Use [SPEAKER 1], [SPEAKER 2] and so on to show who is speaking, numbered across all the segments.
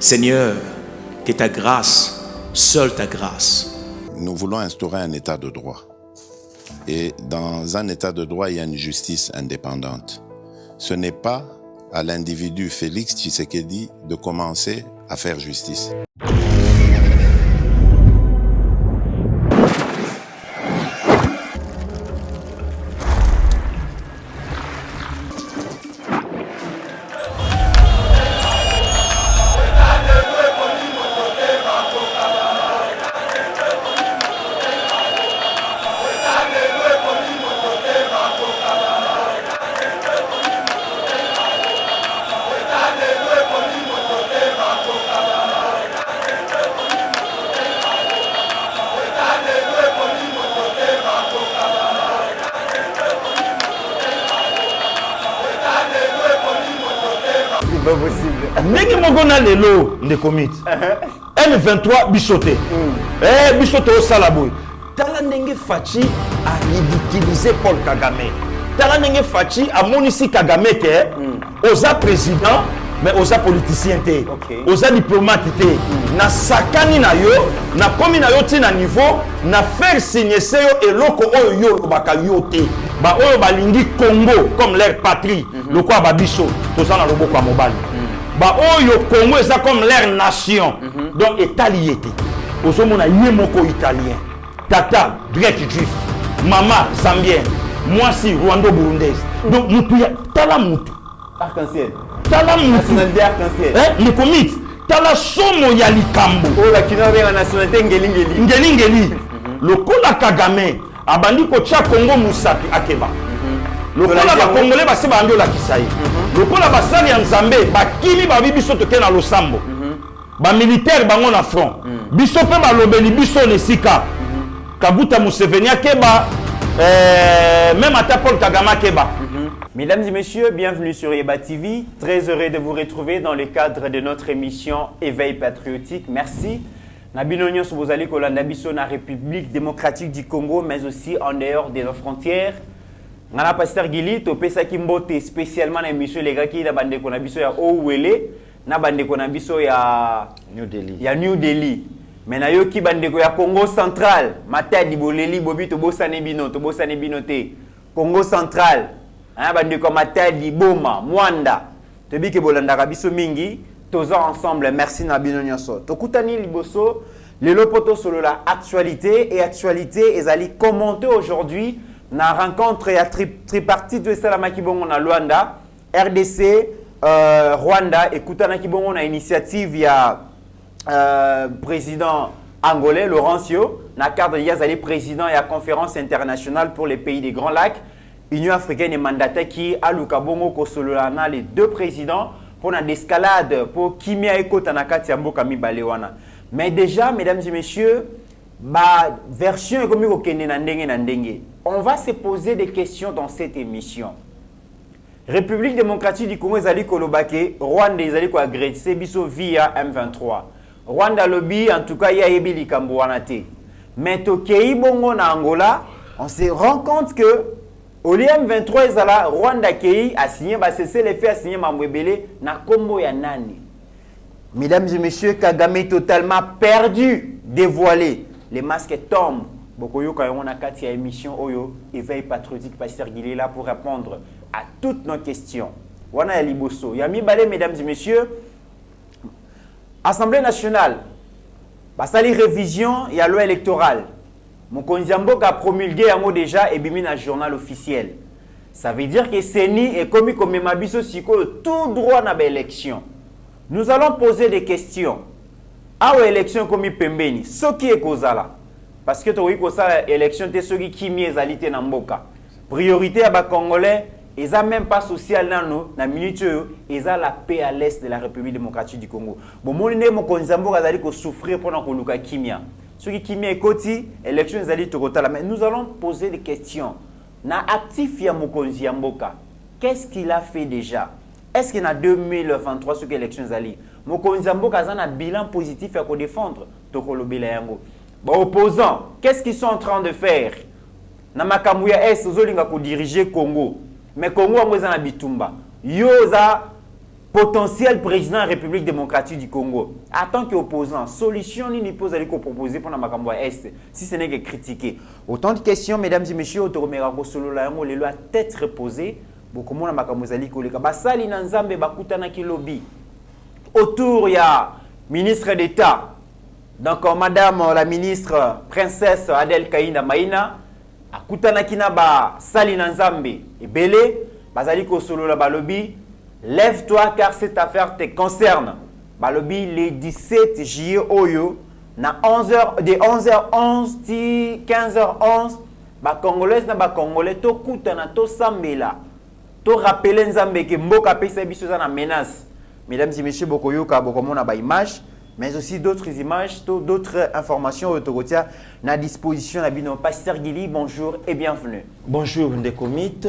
[SPEAKER 1] Seigneur, que ta grâce, seule ta grâce.
[SPEAKER 2] Nous voulons instaurer un état de droit. Et dans un état de droit, il y a une justice indépendante. Ce n'est pas à l'individu Félix Tshisekedi de commencer à faire justice.
[SPEAKER 3] Ndenge mongona lelo ndekomit M23 bisote bisote au salaboy tala ndenge Fachi a ridiculisé Paul Kagame tala ndenge Fachi a monisi Kagame ke oza président mais oza politicien te oza diplomate te na sakani na yo na komi na yo ti na niveau na faire signer se yo eloko oyo yo baka yo te ba oyo balingi Congo comme leur patrie lokwa ba biso toza na loboko ya mobali ba oyo Congo eza comme leur nation donc état lié te ozomona ye moko italien tata grec juif mama zambien mwasi rwando burundaise donc mutu ya tala mutu
[SPEAKER 4] arc-en-ciel
[SPEAKER 3] tala mutu
[SPEAKER 4] nationalité arc-en-ciel
[SPEAKER 3] le commit tala somo ya likambo
[SPEAKER 4] oh la kino avec la nationalité ngeli
[SPEAKER 3] ngeli lokola Kagame abandi ko tia Congo musapi akeba lokola ba congolais base bandi olakisa ye lokola basali ya nzambe bakimi babi biso toke na losambo ba militaire bango na front biso pe balobeli biso nesika Kabuta Museveni akeba même ata Paul Kagame akeba.
[SPEAKER 4] Mesdames et messieurs, bienvenue sur Yeba TV. Très heureux de vous retrouver dans le cadre de notre émission Éveil patriotique. Merci. Nabino nyonso bozali kolanda biso na République démocratique du Congo, mais aussi en dehors de nos frontières. Ngana Pasteur Gili to pesa kimbote spécialement na émission les gars qui na bande ko na biso ya Owele na bande ko na biso ya New Delhi. Mais na yo ki bande ko ya Congo central, Matadi Boleli Bobi to bosane bino te. Congo central, hein bande ko Matadi Boma, Mwanda. To bi ke bolanda ka biso mingi, toza ensemble. Merci na bino nyonso. To kutani liboso lelo poto solo la actualité et actualité ezali commenter aujourd'hui. Na rencontre ya tripartite de Salama Kibongo na Luanda, RDC, Rwanda, écoutana Kibongo na initiative ya président angolais Laurencio, na cadre yazali président ya conférence internationale pour les pays des Grands Lacs, Union africaine et mandaté qui a Lukabongo Kosololana les deux présidents pour la escalade pour Kimia Eko Tanakati Amboka Mibalewana. Mais déjà, mesdames et messieurs, ma version est comme on va se poser des questions dans cette émission. République démocratique du Congo ezali kolobake, Rwanda ezali ko agresser biso via M23. Rwanda lobby en tout cas ya yebi likambo wana te. Mais tokei bongo na Angola, on se rend compte que au M23 ezala Rwanda kei a signé ba cesser les faits a signé Mamwebele na kombo ya nani. Mesdames et messieurs, Kagame totalement perdu, dévoilé. Les masques tombent. Bokoyo quand on a quatre émission Oyo Éveil patriotique Pasteur Guilé là pour répondre à toutes nos questions. Wana ya liboso. Yami balé mesdames et messieurs. Assemblée nationale. Basali révision ya loi électorale. Mokonzi Mboka a promulgué un mot déjà et bimi na journal officiel. Ça veut dire que Seni est commis comme mabiso siko tout droit na élection. Nous allons poser des questions. Ah ouais élection commis pembeni. Ce qui est causala. Parce que tu as ça élection te ceux qui miezalité na mboka. Priorité à ba congolais, ils a même pas social nano na minute ils a la paix à l'est de la République démocratique du Congo. Bon mon né mon konzambo azali ko souffrir pendant ko luka kimia. Ceux qui kimia ekoti élection ezali tokotala mais nous allons poser des questions. Na actif ya mokonzi ya mboka. Qu'est-ce qu'il a fait déjà? Est-ce qu'il y a 2023 ce que élection ezali? Mokonzi mboka azana bilan positif à ko défendre tokolobela yango. Bon, opposants, qu'est-ce qu'ils sont en train de faire? Namakamouya S, Zolinga pour diriger Congo. Mais Congo, on est dans Bitumba. Yoza potentiel président de la République démocratique du Congo. En tant qu'opposant, solution ni pose à proposer pour la Makambo Est, si ce n'est que critiquer. Autant de questions, mesdames et messieurs, Otoromera Solo la yango lelo a tête reposée. Beaucoup de Makambo Zali Koleka. Basali Nanzambe Bakutana ki lobby. Autour, il y a ministre d'État. Donc, madame la ministre princesse Adèle Kaïna Maïna. Akutana Kinaba Sali Nanzambe et Belé. Basali Kosolo la Balobi. Lève-toi car cette affaire te concerne. Balobi le 17 juillet Oyo. Na 11h, de 11h11, 15h11. Ba Congolais na ba Congolais to kutana to sambela. To rappeler Nzambe que Mboka pesa biso na menace. Mesdames et messieurs, bokoyoka bokomona ba image, mais aussi d'autres images, d'autres informations autoroutières na disposition na bino. Pasteur Guili, bonjour et bienvenue.
[SPEAKER 3] Bonjour Ndekomit.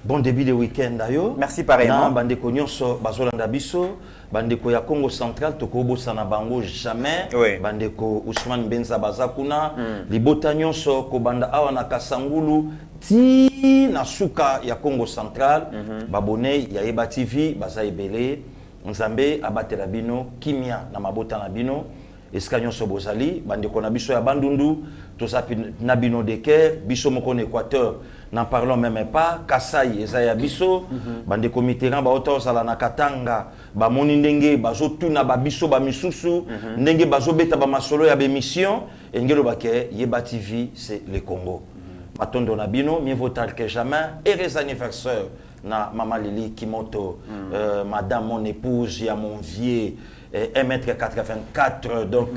[SPEAKER 3] Bon début de week-end d'ailleurs.
[SPEAKER 4] Merci pareillement.
[SPEAKER 3] Bandeko nyonso bazolanda biso, bandeko ya Congo central tokobo sana bango jamais.
[SPEAKER 4] Oui.
[SPEAKER 3] Bandeko Ousmane Benza Bazakuna, libota nyonso ko banda awa na Kasangulu ti na suka ya Congo central, babone ya Eba TV baza ebele, Nzambe abatela bino kimia na mabota na bino. Eska nyonso bozali bandeko na biso ya Bandundu, tosapi na bino de Caire, biso moko na Équateur. N'en parlons même pas. Kasai ezaya biso bande comiteran ba otosala na Katanga ba moni ndenge bazo tuna ba biso ba misusu ndenge bazo beta ba masolo ya be mission engelo bake Yeba TV c'est le Congo. Matondo na bino mieux vaut tard que jamais. Heureux anniversaire na Mama Lili Kimoto, madame mon épouse ya mon vieux 1m84 donc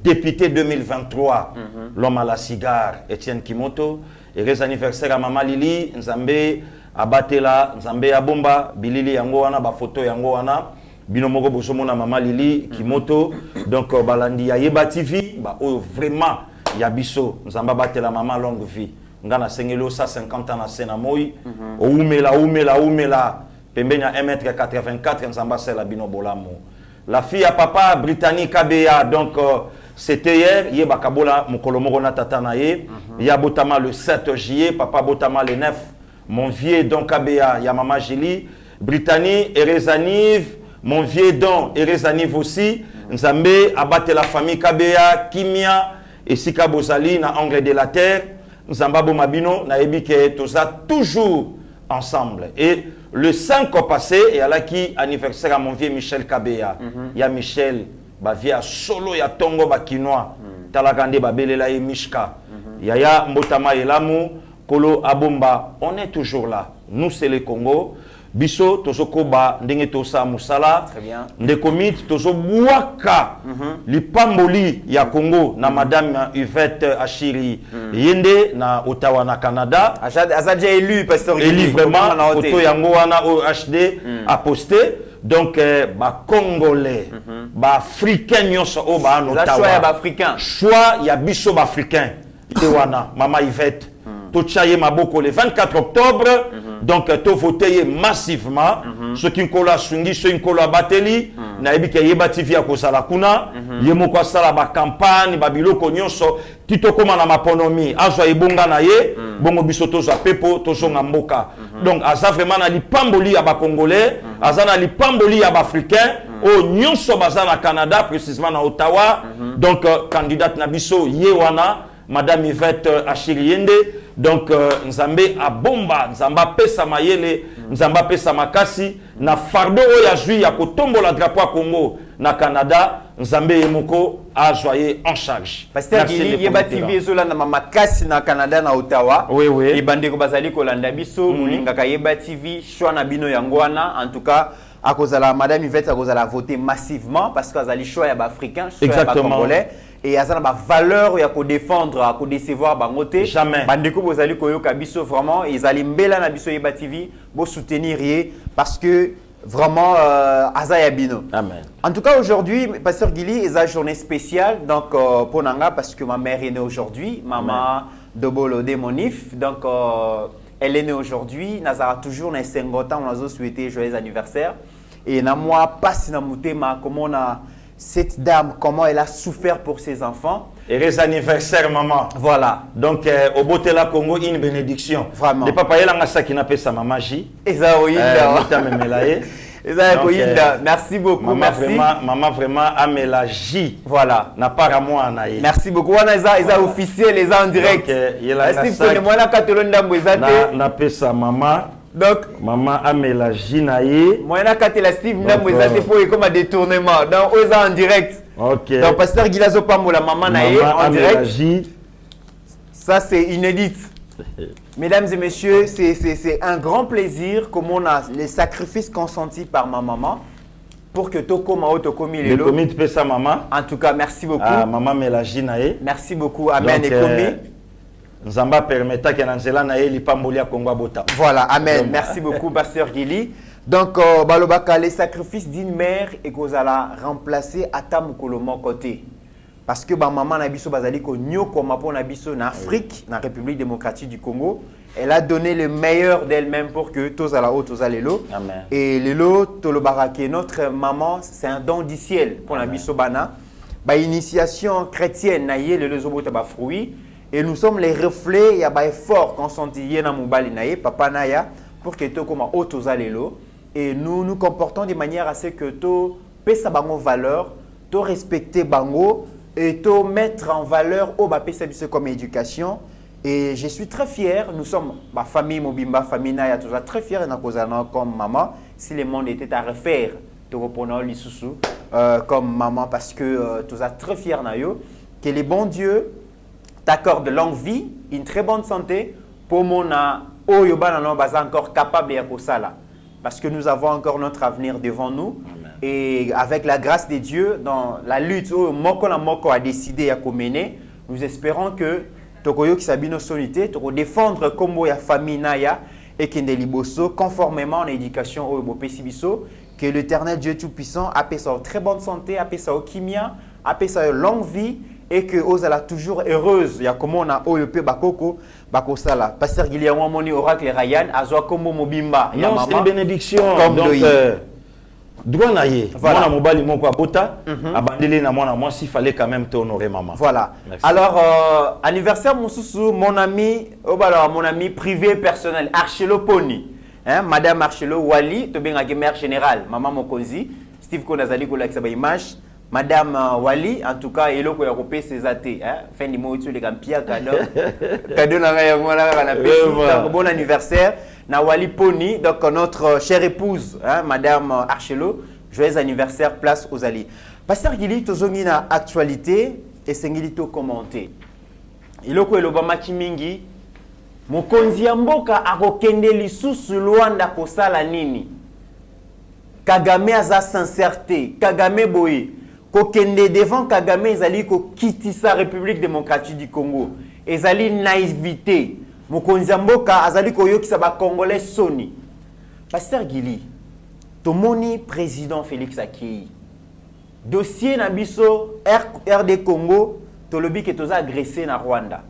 [SPEAKER 3] député 2023 l'homme à la cigare Étienne Kimoto. Heureux anniversaire à Mama Lili, Nzambe abatela, Nzambe abomba, bilili yango wana, ba photo yango wana, binomoko bosomo na Mama Lili, Kimoto, donc balandi ya Yeba TV, ba oh vraiment yabiso, Nzambe abatela Mama longue vie, ngana sengelo 150 ans na sena moi, oumela, pembenya 1m84, Nzamba sela bino bolamo. La fille à papa britannique ABA, donc c'était hier, Yeba Kabola, Mokolomoro Natatanaye, Yabotama le 7 juillet, papa Botama le 9, mon vieux don KBA, Yamama Jili, Britannie, Erezaniv, mon vieux don Erezaniv aussi, Nzambe, abatte la famille KBA, Kimia, et Sika Bozali, na angle de la terre, Nzamba Bomabino, na Ebike, Toza, toujours ensemble. Et le 5 passé, et à la qui anniversaire à mon vieux Michel KBA, ya Michel, via solo ya tongo bakinois talagande babelela et mishka yaya mbotama elamu kolo abomba. On est toujours là, nous c'est le Congo biso tozokoba ndenge tosa musala ndekomit tozobuaka lipamboli ya Congo na madame Yvette Achiri yende na Ottawa na Canada
[SPEAKER 4] aza déjà élu pasteur
[SPEAKER 3] élu vraiment photo yango wana au HD a posté. Donc, Congolais, Africains,
[SPEAKER 4] choix africain.
[SPEAKER 3] Choix, il y a biso africain. Tewana, Mama Yvette. Tochaye Maboko le 24 octobre. Donc, to voté massivement. Ceux qui ont la sungi, ceux qui ont la bateli. Naebi ke Yeba TV ko sala kuna. Yemo ko sala ba campagne, babilo ko nyonso. Tito koma na maponomi. Azwa ibonga na ye. Bongo biso toza pepo, tozo ngamboka. Donc, aza vraiment na lipamboli ya ba Congolais. Aza na lipamboli ya ba Africain. O nyonso baza na Canada, précisément na Ottawa. Donc, candidate na biso Yewana. Madame Yvette Achiriende. Donc, Nzambe a bomba, Nzamba pesa mayele, Nzamba pesa makasi, na fardo oya jui ya kotombo la drapeau à Congo, na Canada, Nzambe Yemoko a joyé en charge.
[SPEAKER 4] Pasteur Guili, Yeba TV zola na makasi na Canada na Ottawa.
[SPEAKER 3] Oui, oui.
[SPEAKER 4] Et bandeko bazali kolanda biso, mulingaka Yeba TV, choix na bino yangwana, en tout cas, à cause de la Madame Yvette, à cause de la voter massivement, parce qu'elle a les choix africains, choix congolais. Et il y a une valeur à défendre, à décevoir bangote.
[SPEAKER 3] Jamais.
[SPEAKER 4] Bandeko bozali koyo kabiso vraiment ils allaient mbela na biso Yeba TV pour soutenir parce que vraiment azaya bino.
[SPEAKER 3] Amen.
[SPEAKER 4] En tout cas aujourd'hui pasteur Guili est une journée spéciale donc pour nanga parce que ma mère est née aujourd'hui, maman Dobolo de Monif donc elle est née aujourd'hui, Nazara toujours na 50 ans, on a souhaité joyeux anniversaire et na moi passe na mutema comment on a cette dame, comment elle a souffert pour ses enfants.
[SPEAKER 3] Heureux anniversaire, maman.
[SPEAKER 4] Voilà.
[SPEAKER 3] Donc, au Botela Congo, une bénédiction.
[SPEAKER 4] Vraiment.
[SPEAKER 3] Le papa, il a sa qui n'a pas sa maman J.
[SPEAKER 4] Et ça, oui. Merci beaucoup.
[SPEAKER 3] Maman,
[SPEAKER 4] Merci.
[SPEAKER 3] Maman vraiment a mélangé.
[SPEAKER 4] Voilà.
[SPEAKER 3] N'a pas à moi en aïe.
[SPEAKER 4] Merci beaucoup. On a officiel, les en direct.
[SPEAKER 3] Donc, n'a pas sa maman.
[SPEAKER 4] Donc,
[SPEAKER 3] maman a mélangé naïe.
[SPEAKER 4] Moi, je la Steve Ndambo pour comme un détournement. Donc, on est en direct.
[SPEAKER 3] Ok.
[SPEAKER 4] Donc, Pasteur Gilazo Pambo, la maman naïe en direct. Ça, c'est inédit. Mesdames et messieurs, c'est un grand plaisir comme on a les sacrifices consentis par ma maman pour que Toko Mao Toko Milelo.
[SPEAKER 3] Sa maman.
[SPEAKER 4] En tout cas, merci beaucoup.
[SPEAKER 3] Ah, maman mélangé naïe.
[SPEAKER 4] Merci beaucoup. Amen et Komi.
[SPEAKER 3] Nzamba permetta que Nanzela naïe li pas molia Kongo bota.
[SPEAKER 4] Voilà, amen. Merci beaucoup, Pasteur Gili. Donc, Balobaka, les sacrifices d'une mère et qu'on a remplacé à Tamukolomo côté. Parce que ma maman Nabiso Bazali ko nyoko mapo Nabiso en Afrique, dans la République démocratique du Congo, elle a donné le meilleur d'elle-même pour que tous à la haute, tous à l'élo.
[SPEAKER 3] Amen.
[SPEAKER 4] Et l'élo, Tolobarake, notre maman, c'est un don du ciel pour Nabiso Bana. Ba initiation chrétienne naïe le lezobota ba fruit et nous sommes les reflets, il y a ba effort consenti na mobali naïe papa naya pour que to comme haute, tous à l'élo et nous nous comportons de manière à ce que to pesa bango valeur, to respecter bango et te mettre en valeur au BAPC comme éducation. Et je suis très fier, nous sommes ma famille Mobimba, famille Naya, tous très fiers comme maman. Si le monde était à refaire, te reprenons l'Issoussou comme maman parce que tous très fiers Nayo. Que le bon Dieu t'accorde longue vie, une très bonne santé pour mon Oyoba encore capable de ça là. Parce que nous avons encore notre avenir devant nous. Amen. Et avec la grâce de Dieu, dans la lutte où Moko a décidé à mener, nous espérons que Tokoyo Kisabino Solité, Toko défendre comme la famille Naya et Kendeliboso, conformément à l'éducation au Bopesibiso, que l'Éternel Dieu Tout-Puissant a fait sa très bonne santé, a fait sa kimia, a fait sa longue vie et que Ozala toujours heureuse. Il y a comme on a Oyope Bakoko. Bakosala. Pasteur Guillaume Moni Oracle Ryan, Azwa Kombo Mobimba.
[SPEAKER 3] Non, c'est une bénédiction.
[SPEAKER 4] Comme
[SPEAKER 3] donc, droit naïe. Voilà. Moi, mobali moko abota, abandélé na moi s'il fallait quand même te honorer maman.
[SPEAKER 4] Voilà. Merci. Alors, anniversaire Moussousou, mon ami privé personnel, Archelo Poni. Hein, Madame Archelo Wali, tu bien la mère générale, maman Mokonzi, Steve Konazali Kolak image. Madame Wali, en tout cas, il a coupé ses athées. Fin du mois, les gampia cadeau. Cadeau donc bon anniversaire. Na Wali Poni, donc notre chère épouse, Madame Archelo, joyeux anniversaire, place aux alliés. Pasteur Gili, tu as une actualité et c'est une commenté. Il a le Obama Kimingi, Mokonzi Mboka a kokende lisusu Luanda kosala nini. Kagame aza sincérité, Kagame boye. Kokende devant Kagame, ezali ko quitter sa République démocratique du Congo. Ezali naïveté. Mokonzi Mboka azali ko yokisa ba Congolais soni. Pasteur Gili, tomoni président Félix Akei. Dossier na biso RD Congo, tolobi ke toza agressé na Rwanda.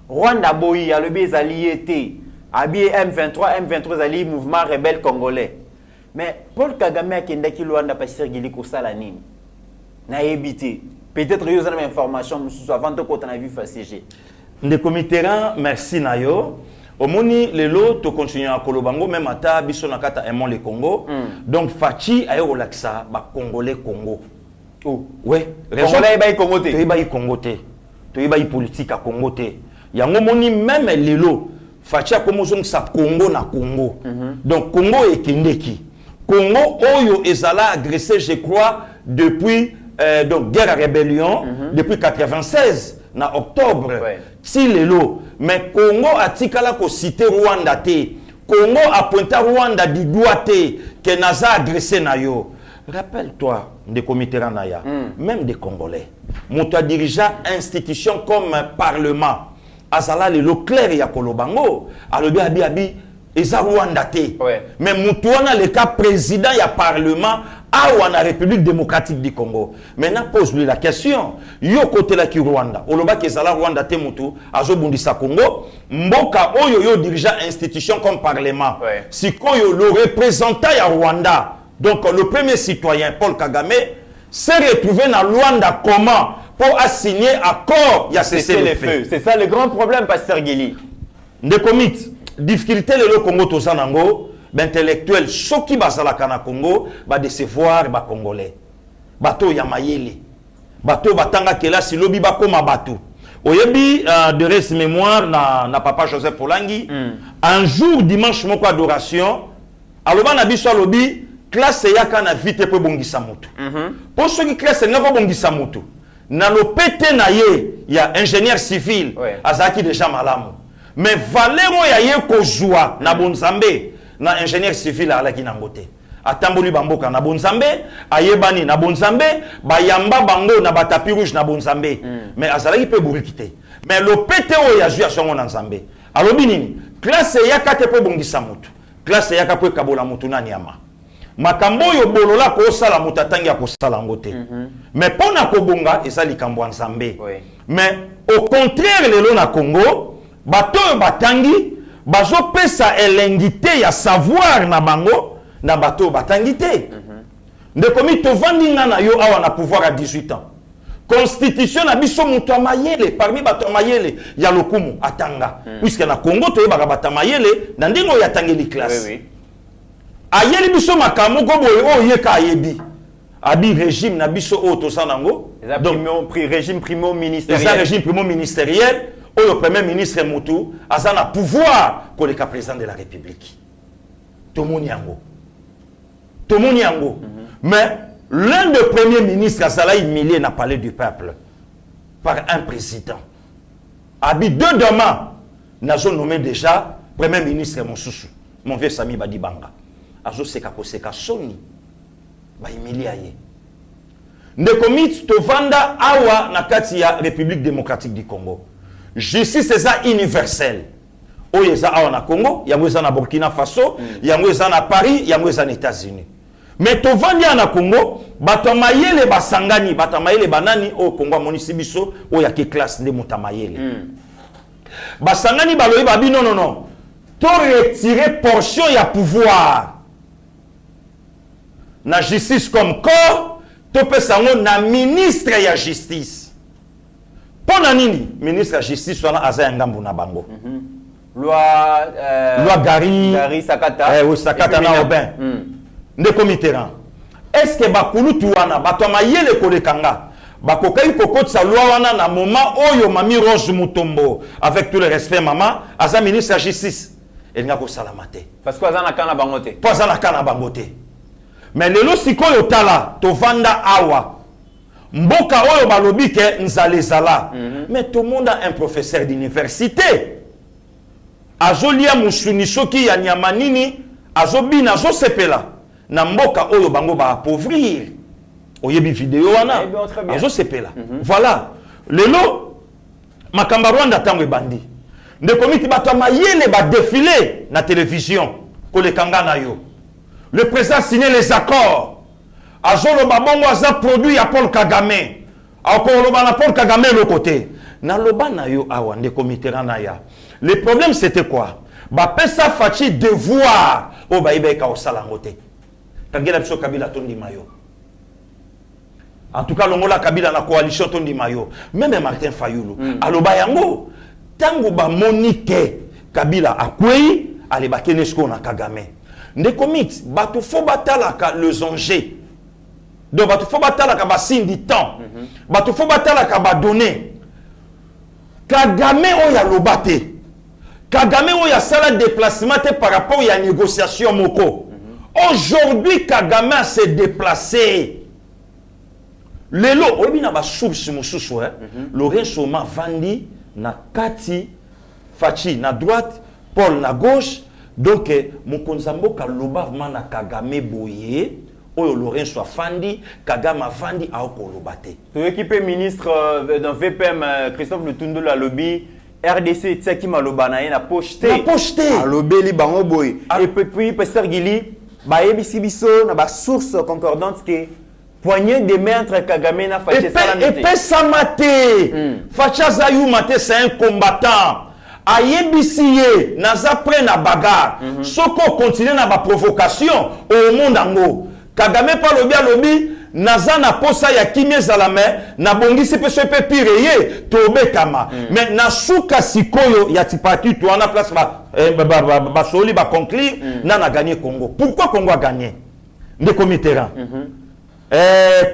[SPEAKER 4] Rwanda boyi alobi ezali été. Abi M23 ezali mouvement rebelle congolais. Mais Paul Kagame akendaki Rwanda Pasteur Gili ko sala nini? Na évité. Peut-être que vous avez une information avant de qu'on a vu FACG.
[SPEAKER 3] Le comité, merci Nayo. Au moni le lot to continue à Kolobango même ata biso nakata aimons le Congo. Donc Fachi ayo relaxa ba Congolais Congo.
[SPEAKER 4] Oh
[SPEAKER 3] ouais,
[SPEAKER 4] Congolais ba Congo te.
[SPEAKER 3] To ba Congo te. To ba politique à Congo te. Yango moni même le lot Fachi a comme ça Congo na Congo. Donc Congo est kindeki. Congo oyo ezala agressé je crois depuis donc guerre à rébellion depuis 96 na octobre si lelo mais Congo a tikala ko cité Rwanda te Congo a pointé Rwanda du doigt te que naza agressé na yo rappelle-toi des comités naya même des Congolais monto a dirigeant institution comme parlement azala lelo clair ya kolobango alobi abi eza Rwanda te mais mutuana le cas président ya parlement à la République démocratique du Congo. Maintenant, pose-lui la question. Yo côté la ki Rwanda. Oloba kezala Rwanda te mutu. Azo bundisa Congo. Mboka oyo yo dirigeant institution comme parlement. Si koyo le représentant ya Rwanda. Donc le premier citoyen Paul Kagame s'est retrouvé dans Rwanda comment pour assigner accord ya cesser le feu.
[SPEAKER 4] C'est ça le grand problème Pasteur Gili.
[SPEAKER 3] De commit difficulté le Congo to sanango. intellectuel soki bazalaka na Congo ba décevoir ba congolais bato ya mayele bato batanga kelasi lobi bakoma bato oyebi de res mémoire na papa Joseph Polangi un jour dimanche moko adoration aloba na biso alobi classe yaka na vite po bongisa mutu po soki classe ngako bongisa mutu na lopete na ye ya ingénieur civil azaki déjà malamu mais valero ya ye kozwa na bonzambe na ingénieur civil alaki na ngote atamboli bamboka na bonzambe ayebani na bonzambe bayamba bango na batapi rouge na bonzambe mais azalaki pe burikite mais lopete o ya zwa songo na nzambe alobi nini classe yaka te po bongisa mutu classe yaka po kabola mutu na nyama makambo yo bolola ko sala mutu atangi ya ko sala ngote mais pona ko bonga eza likambo nzambe mais au contraire lelo na Congo bato batangi bazo pesa elengite ya savoir na bango na bato batangi te ndeko mi tovandi nga na yo awa na pouvoir à 18 ans constitution na biso mutu amayele parmi bato amayele ya lokumu atanga puisque na Congo to yebaka bato amayele na ndingo ya tangeli classe ayeli biso makambo ko boye o yeka ayebi abi régime na biso o to sanango
[SPEAKER 4] donc régime primo ministériel
[SPEAKER 3] ça régime primo ministériel le premier ministre Moutou a un pouvoir pour le président de la République. Tout le monde yango. Tout le monde yango. Mais l'un des premiers ministres a humilié n'a parlé du peuple par un président. Abi deux demain, nous avons nommé déjà premier ministre Moussoussou, mon vieux Sami Badibanga. Azo seka koseka soni ba humilié aye. Ndekomit tovanda awa na kati ya République démocratique du Congo. Justice est universelle. Oyo eza awa na Congo, yango eza na Burkina Faso, yango eza na Paris, yango eza na États-Unis. Mais to vandi na Congo, bato mayele basangani, bato mayele banani au Congo monisi biso o ya ke classe de mutamayele. Basangani baloyi babi non non non. To retirer portion ya pouvoir. Na justice comme corps, to pesango na ministre ya justice. Pona nini ministre de la justice soit aza ngambu na bango loi Gary
[SPEAKER 4] Sakata
[SPEAKER 3] oui Sakata na Obin de comiteran est-ce que bakulutu wana bato mayele kolekanga bakokai kokotsa loi wana na moment oyo mami Rose Mutombo avec tout le respect maman aza ministre de la justice elinga ko salamate
[SPEAKER 4] parce que aza na kana bangote
[SPEAKER 3] pas na kana bangote mais lelo sikoyo tala to vanda awa mboka oyo balobi ke nzalezala mais tout le monde a un professeur d'université azolia musuni soki ya nyamanini azobina azosepela na mboka oyo bango ba appauvrir oyebi vidéo wana azosepela voilà lelo makamba Rwanda tango ebandi ndeko miti bato mayele ba défilé na télévision kolekanga na yo le président signé les accords Azolo babongo aza produit ya Paul Kagame. Akoloba na Paul Kagame le côté. Na loba na yo awa ndeko Mitterrand ya. Le problème c'était quoi? Ba pesa fachi devoir o ba ibeka osala ngote. Kagela biso Kabila tondi mayo. En tout cas longola Kabila na coalition tondi mayo. Même Martin Fayulu. Aloba yango tango ba Monique Kabila akwei ale ba kenesko na Kagame. Ndeko mit batu fo batala ka les enjeux. Donc, il faut battre la signe du temps. Il faut battre la donner. Kagame oya lobate. Kagame oya sala déplacement par rapport à la négociation moko. Aujourd'hui, Kagame s'est déplacé. Lelo, oyebi na ba source mususu Lorenzo Mavandi na kati Fachi na droite, Paul na gauche. Donc, Mokonzambo Kaloba na Kagame boye. Oyo Lorenzo Fandi, Kagame Fandi a okolobate.
[SPEAKER 4] Tu équipé ministre dans VPM Christophe Lutundu la lobby RDC Tsaki Malobana na pocheté.
[SPEAKER 3] Na pocheté.
[SPEAKER 4] A lobby bango boy. Et puis Pasteur Gili ba yebisi biso na ba source concordante que poignée de main entre Kagame na Fachi Salamate.
[SPEAKER 3] Et pe samate. Fachi Zayumate c'est un combattant. Ayebisiye naza près na bagarre. Soko continue na ba provocation au monde ango. Kagame par le bien lobby naza na posa ya kimia zalame na bongisi pe so pe pire ye to bekama mais na suka sikoyo ya tipati to na place ba soli ba conclure na gagné Congo. Pourquoi Congo a gagné de Mitterrand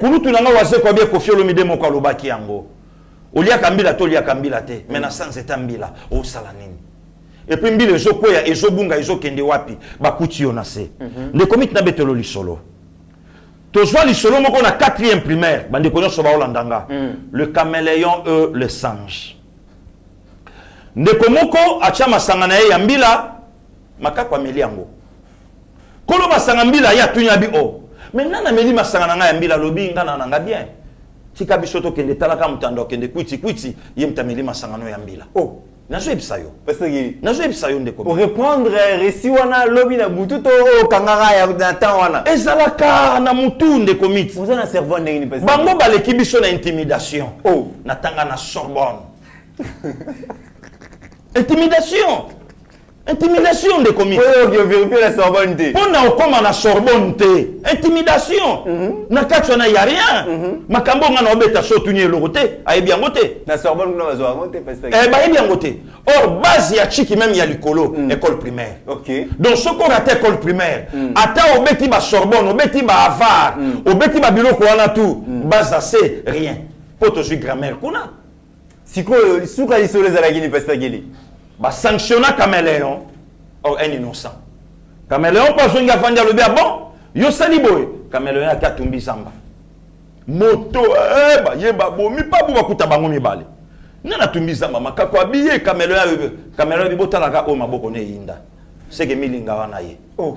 [SPEAKER 3] kulu tunanga wase ko bien Koffi Olomide moko alobaki yango olia kambila to lia kambila te mais na sans etambila o sala nini et puis mbile zo koya ezo bunga ezo kende wapi bakuti yo na se de komite na betelo lisolo tozwa lisolo moko na 4e primaire bande konyo so ba olandanga le caméléon le singe ndeko moko acha masanga na ye ya mbila makakwa meli yango kolo masanga mbila ya tunya bi o mais nana meli masanga na nga ya mbila lobi ngana na nga bien tika bisoto kende talaka mutando kende kwiti ye mtameli masanga no ya mbila oh nazo ebisa yo
[SPEAKER 4] parce que
[SPEAKER 3] nazo ebisa yo ndeko
[SPEAKER 4] pour reprendre récit wana lobi na butu to kangara ya na temps wana
[SPEAKER 3] ezalaka na mutu ndeko mit
[SPEAKER 4] vous en a cerveau ndenge ni parce
[SPEAKER 3] bango baleki biso na intimidation
[SPEAKER 4] oh
[SPEAKER 3] natanga na Sorbonne intimidation de commis.
[SPEAKER 4] Oh, qui vérifie la Sorbonne.
[SPEAKER 3] On a comme na Sorbonne intimidation. Na katso na y a rien. Makambo ngana obeta so tunye logote, aye bien gote.
[SPEAKER 4] Na Sorbonne kuna bazo ngote parce que
[SPEAKER 3] ba aye bien gote. Or base ya chiki même ya likolo école primaire.
[SPEAKER 4] OK.
[SPEAKER 3] Donc ce qu'on raté école primaire, ata obeti ba Sorbonne, obeti ba Harvard, obeti ba biloko wana tout, base assez rien. Poto su grammaire kuna.
[SPEAKER 4] Siko suka lisolo za la Guinée parce que
[SPEAKER 3] ba sanctionna Caméléon or un innocent. Caméléon pas zonga fandi alobi bon yo sali boy Caméléon a katumbi samba moto ba yeba bomi pa bo bakuta bango mibale nana tumbi samba makako abiye Caméléon bibotala ka o maboko ne yinda c'est que milinga wana ye
[SPEAKER 4] oh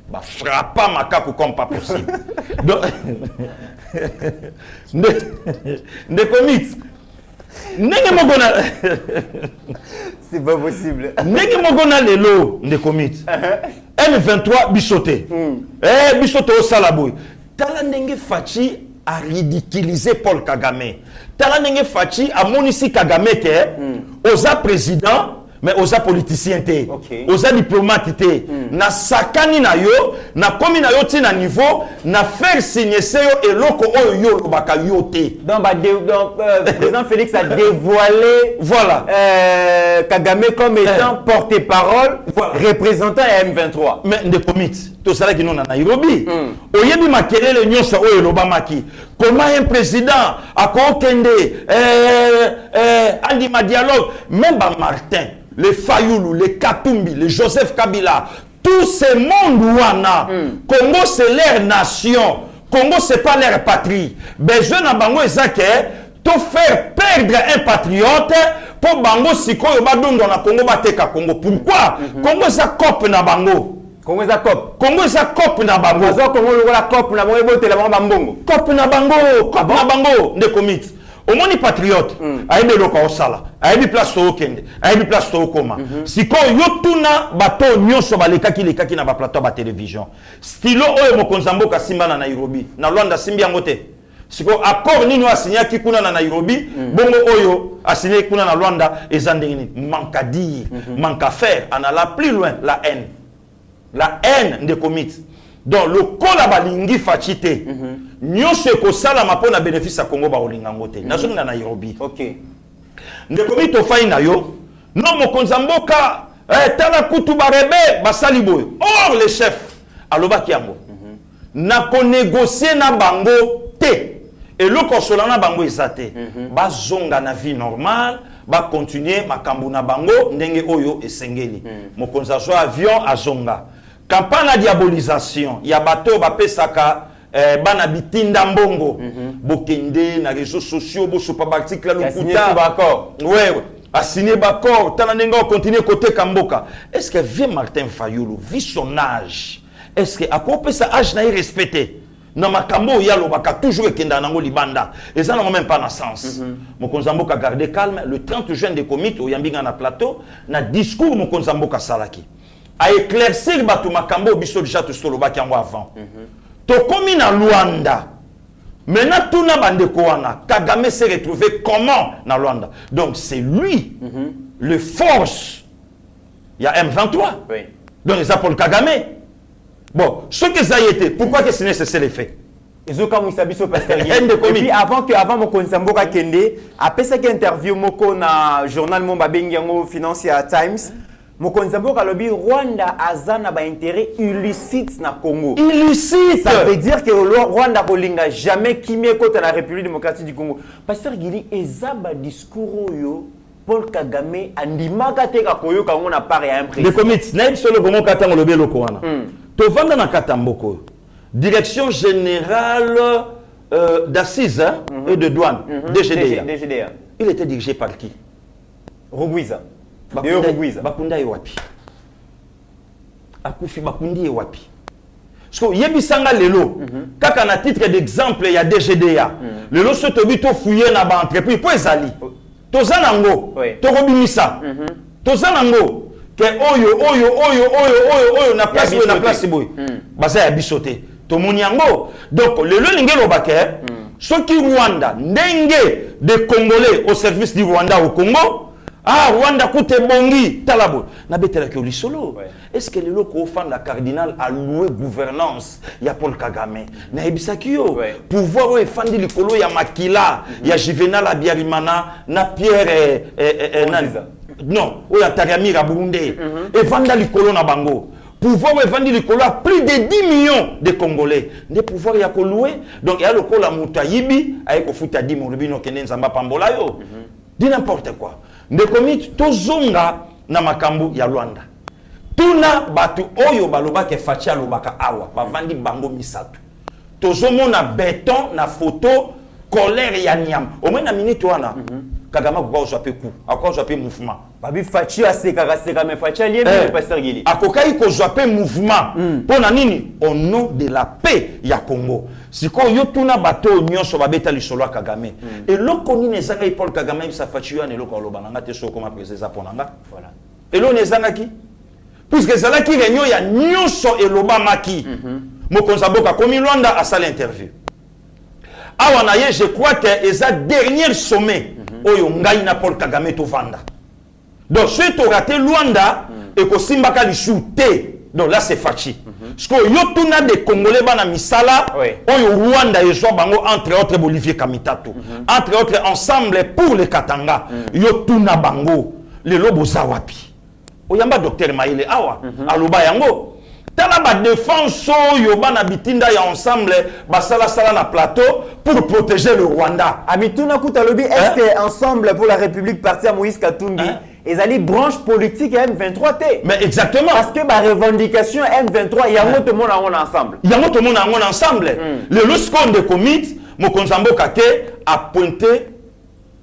[SPEAKER 3] ba frappa makako comme pas possible donc de comics
[SPEAKER 4] c'est pas possible.
[SPEAKER 3] Nenge mogona lelo nde commit. M23 bisoté. Bisoté au salaboy. Tala ndenge fachi a ridiculisé Paul Kagame. Tala ndenge fachi a monisi Kagame ke oza président mais oza politicien té. Oza diplomate té. Na sakani na yo, na komi na yo ti na niveau, na faire signer seyo eloko oyo yo lobaka yo té.
[SPEAKER 4] Donc président Félix a dévoilé
[SPEAKER 3] voilà
[SPEAKER 4] Kagame comme étant porte-parole représentant M23.
[SPEAKER 3] Mais de commit to sala ki non na Nairobi. Oyebi makelele nyonso oyo lobamaki. Comment un président a kokende andima dialogue même ba Martin les Fayoulou, les Katumbi, les Joseph Kabila, tous ces mondes wana, Congo c'est leur nation, Congo c'est pas leur patrie. Besoin na bango ezake, to faire perdre un patriote pour bango siko yo badondo na Congo bateka Congo. Pourquoi? Congo ça cop na bango.
[SPEAKER 4] Congo ça cop.
[SPEAKER 3] Congo ça cop na bango.
[SPEAKER 4] Bazo Congo la cop na bango bote la bango.
[SPEAKER 3] Cop na bango, cop na bango de commit. Au moni patriote, aïe de l'oko sala, aïe de place au kende, aïe de place au coma. Si quand yotuna bateau nyoso baleka ki na ba plateau ba télévision. Stilo oyo mokonzambo kasimba na Nairobi, na Luanda simbi yangote. Si quand accord nino a signé ki kuna na Nairobi, bongo oyo a signé kuna na Luanda ezandengini manque à dire, manque à faire, en allant plus loin la haine. La haine des comites. Donc le kola balingi fachite nyonso ko sala mapona bénéfice à Congo ba olinga ngote nazo na Nairobi.
[SPEAKER 4] OK.
[SPEAKER 3] Ndeko mito faina yo no mokonzamboka tala kutu barebe basali boy. Or les chefs aloba kiango na ko négocier na bango te et le consolana bango ezate ba zonga na vie normale ba continuer makambu na bango ndenge oyo esengeli mokonza zo avion azonga. Campagne de diabolisation, il y a bateau bapesaka bana bitinda mbongo bokende na réseaux sociaux bo sopa article la lokuta
[SPEAKER 4] d'accord
[SPEAKER 3] ouais a signé d'accord tala nenga continuer côté Kamboka. Est-ce que vieux Martin Fayoulou vit son âge? Est-ce que à quoi peut sa âge n'a respecté? Non makambo ya lobaka toujours kenda nango libanda et ça n'a même pas na sens. Mokonzamboka garder calme le 30 juin de comités au yambinga na plateau na discours mokonzamboka salaki a éclaircir batu makambo biso déjà to solobaki yango avant. To komi na Luanda. Maintenant tout na bandeko wana Kagame s'est retrouvé comment na Luanda. Donc c'est lui le force. Il y a M23.
[SPEAKER 4] Oui.
[SPEAKER 3] Donc ça pour le Kagame. Bon, ce que ça y était, pourquoi que c'est nécessaire les faits?
[SPEAKER 4] Et puis avant mon Konsamboka Kende, après ça qui interview moko na journal mon babengiango Financial Times, mon Konsamboka lobi Rwanda azana ba intérêt illicite na Congo.
[SPEAKER 3] Illicite.
[SPEAKER 4] Ça veut dire que le Rwanda kolinga jamais kimie côté la République démocratique du Congo. Pasteur Gili ezaba discours yo Paul Kagame andimaka te ka koyo ka ngona part ya un président.
[SPEAKER 3] Les comités na solo gomo katanga lobi loko wana. To vanda na katamboko. Direction générale d'assises et de douane, DGDA. Il était dirigé par qui?
[SPEAKER 4] Rugwiza.
[SPEAKER 3] Bakunda Ewapi. Akufi Bakundi Ewapi. Parce que Yebisanga Lelo, quand on a titre d'exemple, il y a DGDA. Lelo se tobi to fouiller na ba entreprise pour ezali. Tozanango, Torobimisa. Tozanango. Que oyo na place boy. Basa ya bisoté. Tomuniango. Donc le lingelo baké, ceux qui Rwanda ndenge des Congolais au service du Rwanda au Congo. Ah Rwanda coûte bongi talabo. Na betela ke lisolo. Est-ce que le loko fan la cardinal a loué gouvernance ya Paul Kagame na ebisakio pouvoir e fandi likolo ya Makila ya Juvenal Abiyarimana na Pierre non, ou ya Tagamira Burundi et vanda likolo na bango. Pouvoir vendre le colo à plus de 10 millions de Congolais. Des pouvoirs ya louer. Donc il y a le colo à Moutayibi avec au foot à 10 mourubino kenen zamba pambola yo. Dis n'importe quoi. De commis tozonga na makambu ya Rwanda. Tuna batu oyo baloba ke fachi alobaka awa ba vandi bango misatu. Tozomona béton na photo colère ya Niam. Au moins na minute wana Kagama kwa uzwape coup, akwa uzwape mouvement.
[SPEAKER 4] Babi fachi aseka mais fachi alié le pasteur Gili.
[SPEAKER 3] Akokai ko uzwape mouvement. Pona nini? Au nom de la paix ya Congo. Siko yo tuna bato nyonso babeta lisolo Kagame. Et loko ni nezanga Paul Kagame sa fachi yo ne loko lobananga te so koma président ponanga. Voilà. Et lo nezanga ki? Puisque c'est là qui réunion ya nyonso eloba maki. Mokonza boka komi Rwanda a sa l'interview. Awanaye je crois que eza dernier sommet oyo ngai na Paul Kagame to vanda. Donc si tu raté Luanda et que Simbaka li shooté. Donc là c'est fachi. Parce que yo tuna de Congolais bana misala oyo Rwanda et so bango entre autres Olivier Kamitatu. Entre autres ensemble pour les Katanga. Yo tuna bango le lobo zawapi. Oyamba docteur Maïle awa aloba yango. Tala ba défense yo bana bitinda ya ensemble basala sala na plateau pour protéger le Rwanda.
[SPEAKER 4] Amituna Koutalobi, est-ce que ensemble pour la République parti à Moïse Katumbi ils allaient branche politique M23T.
[SPEAKER 3] Mais exactement.
[SPEAKER 4] Parce que ma revendication M23 il y a tout le monde ensemble.
[SPEAKER 3] Il y a tout le monde ensemble. Le lorsqu'on de commit Mokonzambo Kake a pointé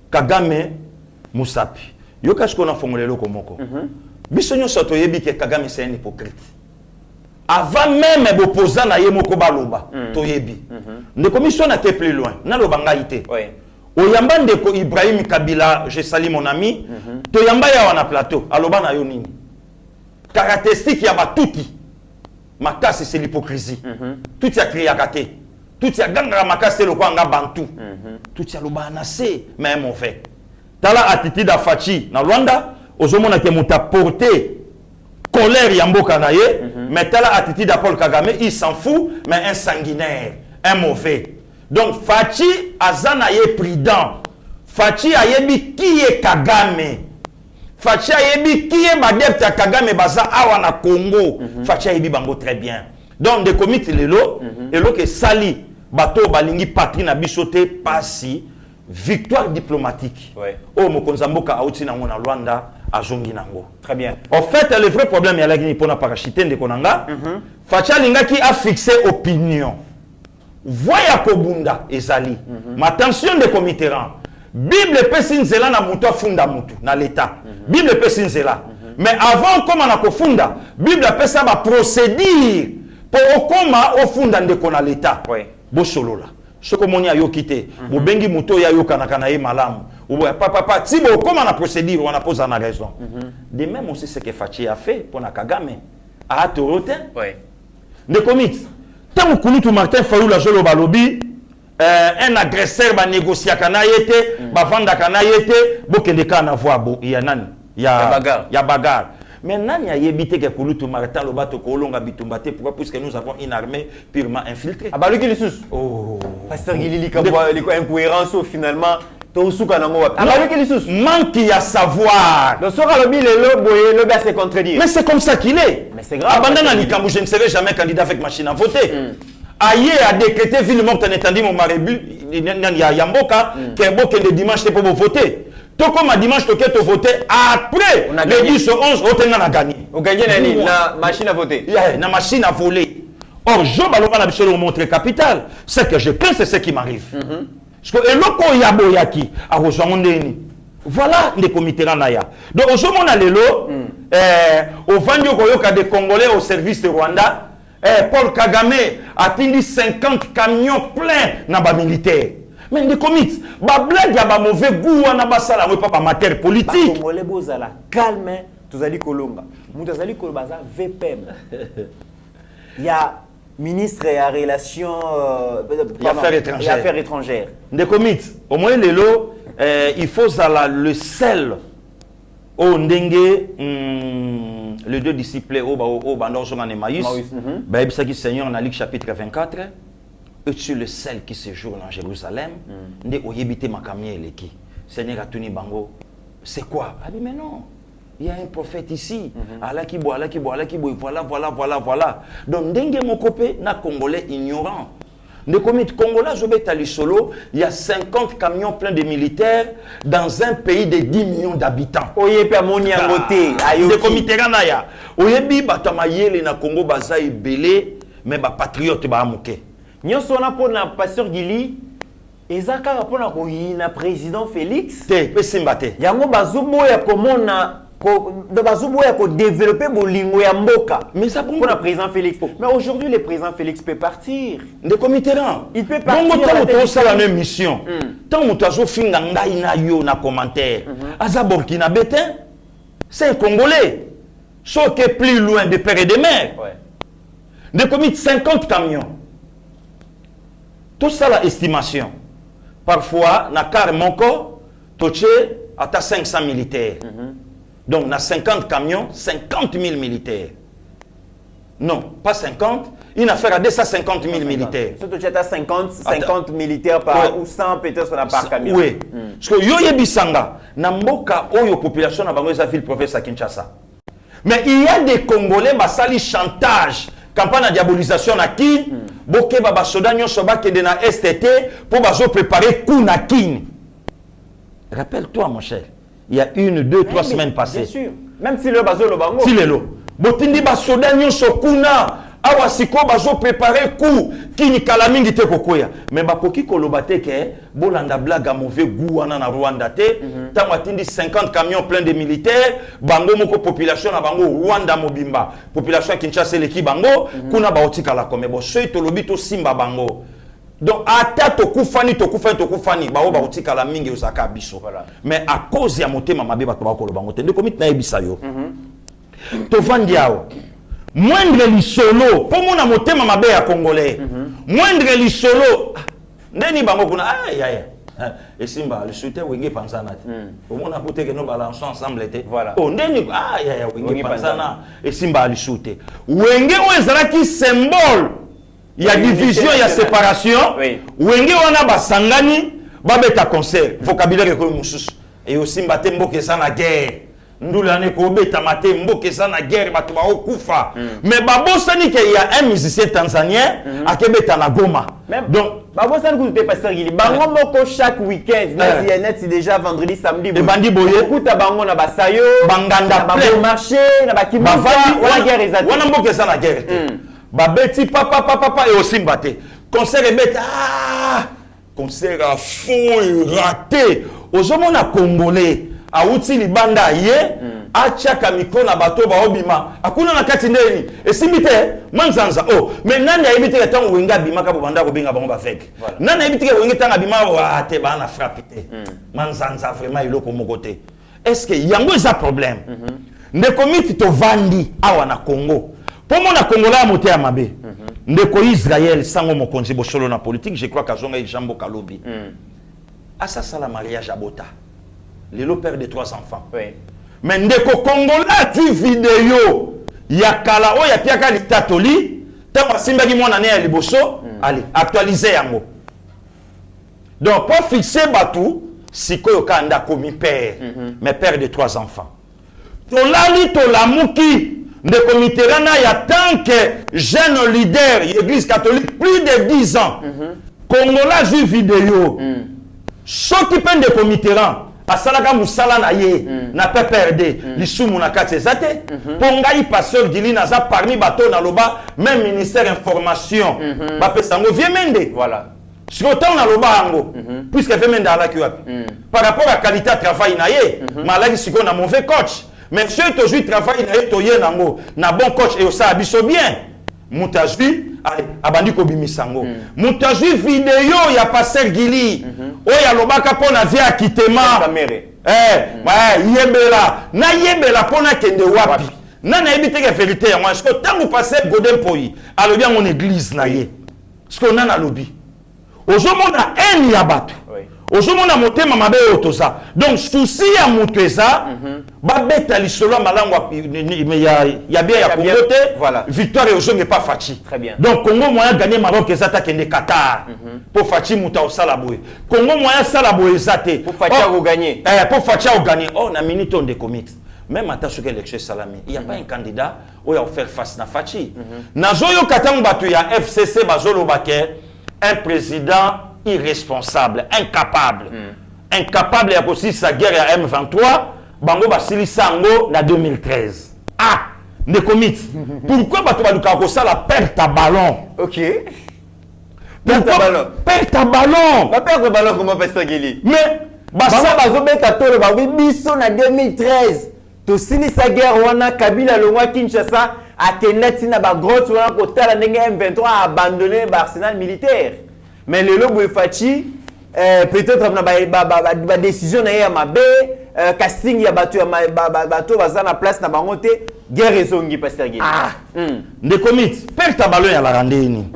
[SPEAKER 3] Kagame Moussapi. Yo qu'est-ce qu'on a formulé le komoko. Bisonyo soto yebi que Kagame c'est un hypocrite. Avant même opposant na yemoko baloba to yebi. Ne commission n'a été plus loin. Na lo bangaité. Oyamba ndeko Ibrahim Kabila, je salue mon ami. Toyamba ya wana plateau, aloba na yo nini. Caractéristique ya batuti. Makasi c'est l'hypocrisie. Tout ya kriakate. Tout ya gangara makasi le kwanga bantu. Tout ya loba anase mais mauvais. Tala attitude à Fachi na Rwanda, ozomona ke muta porter colère ya mboka na ye, mais tala attitude à Paul Kagame, il s'en fout mais un sanguinaire, un mauvais. Donc Fachi azana ye prudent. Fachi ayebi qui est Kagame. Fachi ayebi qui est madepte à Kagame baza awa na Congo. Fachi ayebi bango très bien. Donc de comités lelo et lo que sali bateau balingi patrie na bisote pasi victoire diplomatique. Oh mokonzamboka auti na ngona Rwanda azongi nango.
[SPEAKER 4] Très bien.
[SPEAKER 3] En fait le vrai problème ya la Guinée pour na parachiter de konanga. Fachi alinga qui a fixé opinion. Voya kobunda ezali. Ma attention de committerant. Bible pesinzela na mutu afunda mutu na l'état. Bible pesinzela. Mais avant comme na kofunda, Bible pesa ba procédure pour okoma ofunda ndeko na l'état. Bo solola. Soko moni ayo kité. Bo bengi mutu ya yo kana kana ye malamu. Ou papa ti bo okoma na procédure on a posé na raison. De même aussi ce que Fachi a fait pour na Kagame. A Torote. De commit. Tant que Martin Fayou la jolo balobi un agresseur ba négocier kana yete ba vanda kana yete bokende kana voix bo ya nani ya bagarre Maintenant, il y a évité que Kouloutou Martin, le bateau Kolonga Bitumbate, pourquoi? Puisque nous avons une armée purement infiltrée.
[SPEAKER 4] Ah bah lui qui est sous.
[SPEAKER 3] Oh.
[SPEAKER 4] Pasteur Gili, l'incohérence finalement.
[SPEAKER 3] Manque à savoir.
[SPEAKER 4] Donc, le contredire.
[SPEAKER 3] Mais c'est comme ça qu'il est.
[SPEAKER 4] Mais c'est grave.
[SPEAKER 3] Abandonne, je ne serai jamais candidat avec machine à voter. Aïe a décrété ville morte en étendant mon maribu. Il y a Yamboka qui est beau que le dimanche pour voter. Tout comme à dimanche, tu as voté après le 10 au 11, on a gagné.
[SPEAKER 4] Vous gagnez la machine à voter.
[SPEAKER 3] La machine à voler. Or, je vais vous montrer capital. Ce que je pense, c'est ce qui m'arrive. Parce que eloko yaboyaki a rejoindre ndeni. Voilà les comités naya. Donc au moment là lelo au vandio koyoka des Congolais au service de Rwanda, Paul Kagame a tindi 50 camions pleins na ba militaire. Mais les comités, ba blague ya ba mauvais goût na ba sala pas ba matière politique.
[SPEAKER 4] Congolais bozala calme, tozali kolonga. Mutazali kolobaza VPM. Il y a ministre et à relations affaires étrangères.
[SPEAKER 3] Des comités, au moins les lots, il faut le sel au ndenge les deux disciples au bandor son Emmaüs. Ben ça qui Seigneur en Luc chapitre 24 et sur le sel qui séjourne en Jérusalem, ndé oyebité makamie eleki. Seigneur a tuni bango. C'est quoi? Ah mais non. Il y a un prophète ici. Voilà. Donc, dengue mon copé, na Congolais ignorant. De combien de Congolais, solo, il y a 50 camions pleins de militaires dans un pays de 10 millions d'habitants.
[SPEAKER 4] Oye, Pamoni a voté.
[SPEAKER 3] De comités Ganaya. Oyebi, Batamayele na Congo Bazaï belé, mais ba patriote ba amuke.
[SPEAKER 4] Nyon sona pour na pasteur Gili. Ezaka pour na président Félix.
[SPEAKER 3] Te, pe simbate.
[SPEAKER 4] Yango bazubo ya komona. Développer bolingo ya mboka.
[SPEAKER 3] Mais ça pour
[SPEAKER 4] le président Félix. Mais aujourd'hui, le président Félix peut partir.
[SPEAKER 3] De comités.
[SPEAKER 4] Il peut partir.
[SPEAKER 3] Donc, tant que la même mission. Tant que tu as fait un commentaire. Aza Burkina Bétin, c'est un Congolais. Sauf que plus loin de père et de mère. De comités 50 camions. Tout ça, la estimation. Parfois, na car monko, tu as 500 militaires. Donc, on a 50 camions, 50 000 militaires. Non, pas 50. Une affaire à 250 000 militaires.
[SPEAKER 4] Surtout tu as 50 militaires par ou 100 peut-être par camion.
[SPEAKER 3] Oui. Parce que yo yebisanga, na mboka oyo population na bango eza ville province à Kinshasa. Mais il y a des Congolais basali chantage, campagne de diabolisation na kin, boke baba soda nyonso bakende na STT pour bazo préparer coup na kin. Rappelle-toi mon cher. Il y a 1, 2, 3 semaines passées.
[SPEAKER 4] Bien sûr. Même si le bazo le bango.
[SPEAKER 3] Si le lo. Botindi basoda nyonso kuna. Awa siko bazo préparer coup. Kini kalamingi te kokoya. Mais bakoki kolobate ke. Bolanda blaga mauvais goût wana na Rwanda te. Tango atindi 50 camions pleins de militaires. Bango moko population na bango Rwanda mobimba. Population Kinshasa leki bango. Kuna baotika la kome. Bo soy tolobi to simba bango. Donc, ata tokufani, bao ba otika la mingi osaka biso. Mais à cause ya motema mabe ba tobako lo bangote. Ndeko mit na ebisa yo. To vandiao. Moindre lisolo, pour mon motema mabe ya congolais. Moindre lisolo. Ndeni bango kuna ay. Et simba le soutien wenge pansana. Pour mon apote que nous balançons ensemble était.
[SPEAKER 4] Voilà.
[SPEAKER 3] Oh ndeni ay wenge pansana et simba le soutien. Wenge o ezala ki symbole. Il y a division, il y a séparation. Wenge wana basangani, babeta concert, vocabulaire ko mususu. Et aussi mbate mboke sana guerre. Ndula ne ko beta mate mboke sana guerre batu ba okufa. Mais babosani que il y a un musicien tanzanien à kebeta na Goma.
[SPEAKER 4] Donc babosani ko te pasteur Gili. Bango moko chaque week-end, net déjà vendredi samedi.
[SPEAKER 3] Et bandi boye
[SPEAKER 4] kuta bango na basayo,
[SPEAKER 3] banganda
[SPEAKER 4] ba marché, na ba kibuka, wala guerre ezati.
[SPEAKER 3] Wana mboke sana guerre. Babeti papa et aussi mbate. Concert et bête concert à fond et raté. Aux hommes on a congolais a outi libanda ye acha kamiko na bato ba obima akuna na kati ndeni esimite manzanza mais nani ayebite tango wenga bima ka banda ko benga bango ba fake nani ayebite ke wenga tanga bima wa te ba na frappité manzanza vraiment iloko mokote. Est-ce que yango eza problème ndeko miti to vandi awa na Congo. Pour mon Congolais à monter à Mabé, ndeko Israël sango mokonzi bosolo na politique, je crois qu'azonga Jambo Kalobi. À ça la mariage à Bota. Le père de 3 enfants. Mais ndeko Congola tu vidéo ya kala o ya piaka litatoli tant simba ki mwana né ya liboso allez actualiser yango. Donc pour fixer batou sikoyo kanda komi père mais père de 3 enfants. Tolali tolamuki ndeko Mitterrand ya tant que jeune leader église catholique plus de 10 ans. Congola ju vidéo. Soki pe ndeko Mitterrand asalaka musala na ye na pe perdre lisumu na kati ezate pongai pasteur Gili naza parmi bato na loba même ministère information ba pesango vie mende
[SPEAKER 4] Voilà.
[SPEAKER 3] si autant na loba ango puisque vie mende ala ki wapi par rapport à qualité de travail na ye malaki siko na mauvais coach mais si to jouer travail na ye to ye nango na bon coach et ça biso bien Moutazui abandi ko bimisango Moutazui vidéo ya pasteur Gili oya lobaka pona via kitema yebela na yebela pona kende wapi na na yebite ke vérité ya moi est-ce que tangu pasteur Godin Poyi alobi en église na ye est-ce que na lobi ozomona en ya bato ozomona motema mabe otosa donc souci ya muteza babeta lisolo malango ya bien ya communauté victoire et ozonge pas Fachi
[SPEAKER 4] très bien
[SPEAKER 3] donc Congo moyen gagner Maroc ezata kende Qatar pour Fachi muta osala boye Congo moyen sala boye ezate
[SPEAKER 4] pour Fachi au gagner
[SPEAKER 3] pour Fachi au gagner oh na minute on de commit même à ce que l'élection salami il y a pas un candidat où il a faire face na Fachi nazoyo katang batu ya FCC bazolo baké un président irresponsable, incapable. Incapable à aussi sa guerre à M23, Bango Basili Sango en 2013. Ah, ne commit. Pourquoi Batou Baluka Kosa la perte à ballon?
[SPEAKER 4] Ok.
[SPEAKER 3] Perte à ballon. Perte à ballon.
[SPEAKER 4] Ma perte de ballon comment Pasteur Gili?
[SPEAKER 3] Mais
[SPEAKER 4] Basa Bazobeta Tolo Babi Bisso en 2013. To sili sa guerre wana Kabila Longwa Kinshasa a teneti na ba grotte wana kotala ndenge M23 a abandonné l'arsenal militaire. Mais le lobo Fachi peut-être na décision na ya mabe casting ya bato ya bato bazana place na bangote guerre ezongi Pasteur Gili.
[SPEAKER 3] Ah. De commit perte à ballon ya la randeni.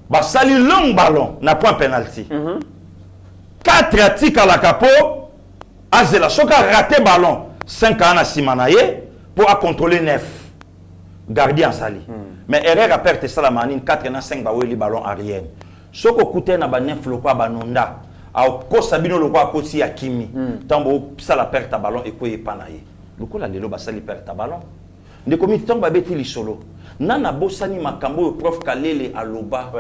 [SPEAKER 3] Ba sali long ballon na point penalty. 4 articles à la capo azela soka raté ballon 5 ans à Simanaye pour contrôler 9 gardien sali. Mais erreur à perte ça la manine 4 na 5 ba weli ballon arrière. Soko kute na ba 9 lokwa banonda a ko sabino lokwa koti ya kimi tambo ça la perte à ballon et ko epanaye. Lokola lelo ba sali perte à ballon. Ndeko mitango ba beti li solo. Nana bosani makambo prof Kalele aloba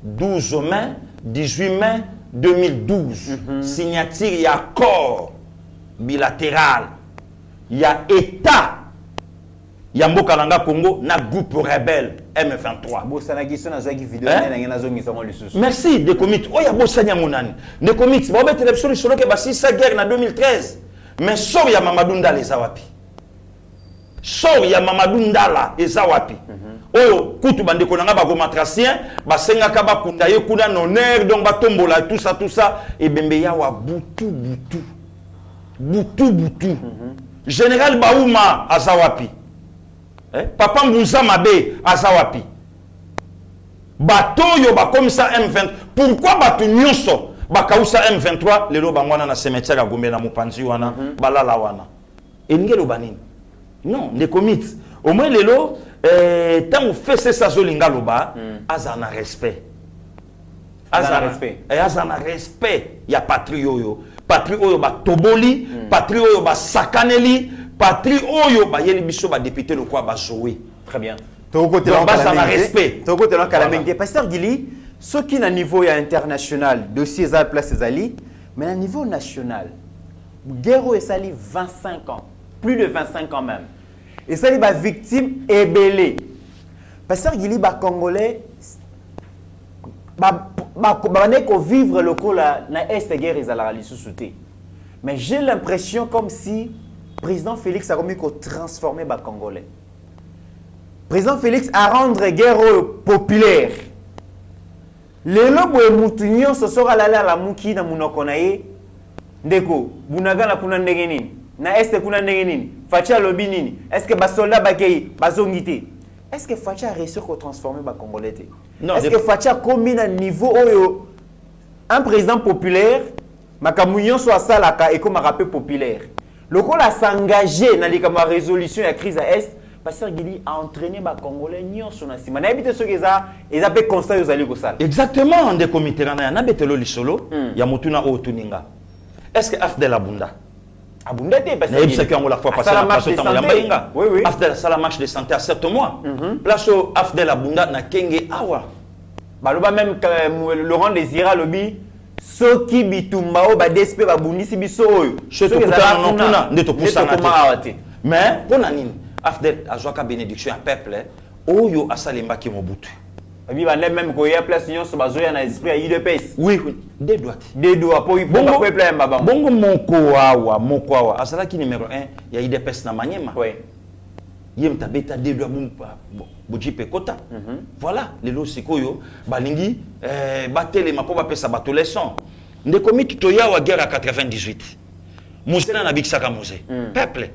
[SPEAKER 3] 12 mai 18 mai 2012 signature y accord bilatéral y a état y a mboka nanga Congo na groupe rebelle M23
[SPEAKER 4] bosana giso na zaki vidéo na ngena zongi songo lisusu
[SPEAKER 3] merci de commit o ya bosanya monani de commit ba bete lepsolo solo ke basi sa guerre na 2013 mais sor ya Mamadou Ndala ezawapi sor ya Mamadou Ndala ezawapi oyo kutu bandeko nanga ba gomatracien basenga ka bakunda ye kuna honneur donc batombola tout ça et bembe ya wa butu général Baouma azawapi papa Mbouza Mabe azawapi bato yo ba comme ça M20 pourquoi batu nyonso bakausa M23 lelo bangwana na cimetière ya Gombe na Mopanzi wana balala wana engelo banini non ne commit au moins lelo tant on fait ça zolinga loba azana respect azana respect ya patrie oyo ba toboli patrie oyo ba sakaneli patrie oyo ba yeli biso ba député le quoi ba jouer
[SPEAKER 4] très bien to côté là calamité Pasteur Gili ce qui na niveau international dossier za place ezali mais à niveau national guerre esali 25 ans plus de 25 ans même et ça les ba victime ebelé Pasteur Gili ba congolais ba ko vivre le coup là na est guerre ezala lisusuté mais j'ai l'impression comme si président Félix a remis qu'on transformer ba congolais président Félix a rendre guerre populaire les lobo mutunyo ce sera la muki na munoko na ye ndeko bunaga na kuna ndenge nini na est kuna ndenge nini Fachi lobi nini est-ce que ba soldat bakei bazongité est-ce que Fachi a réussi à transformer ba congolais non est-ce que Fachi a commis un niveau oyo un président populaire makamunyo soit salaka et comme rappel populaire Le rôle a s'engager dans les résolution de la crise à Est. Pasteur Guili a entraîné les Congolais sur la cima. N'habite ce qu'ils ont, ils ont constat aux alliés ça.
[SPEAKER 3] Exactement, on est comité là, on a betelo li solo, ya mutuna o tuninga. Est-ce que Afdel Abunda?
[SPEAKER 4] Abunda te parce
[SPEAKER 3] que c'est qu'on la fois passé la marche de santé.
[SPEAKER 4] Oui oui.
[SPEAKER 3] Afdel ça la marche de santé à 7 mois. Place au Afdel Abunda na kenge awa.
[SPEAKER 4] Baloba même Laurent Désira Lobby ceux qui bitumba o ba DSP ba bundisi biso oyo.
[SPEAKER 3] Ceux qui ont non ndeto poussa na te. Mais pour nani Afdel azwaka bénédiction à peuple oyo asalemba ki mobutu.
[SPEAKER 4] Abi ba même ko ya place nyon so bazoya na esprit à UDPS.
[SPEAKER 3] Oui, des doigts.
[SPEAKER 4] Des doigts pour
[SPEAKER 3] bongo
[SPEAKER 4] peuple mbaba.
[SPEAKER 3] Bongo moko awa azala ki numéro 1 ya UDPS na Manyema.
[SPEAKER 4] Oui.
[SPEAKER 3] Yem tabeta des doigts bojipe kota. Voilà, les lo sikoyo balingi batele mapo ba pesa bato leçon. Ndekomi tutoya wa guerre à 98. Musena na bikisaka muse. Peuple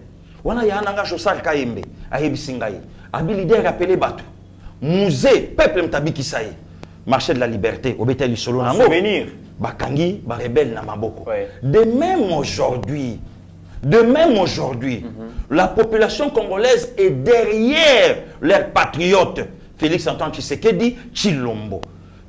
[SPEAKER 3] wana ya nanga Josal Kayembe ayebisinga ye abi leader appelé bato musée peuple mtabiki saye marché de la liberté obeteli solo nango
[SPEAKER 4] souvenir
[SPEAKER 3] bakangi ba rebelle na maboko. De même aujourd'hui la population congolaise est derrière leurs patriotes Félix Antoine Tshisekedi Tshilombo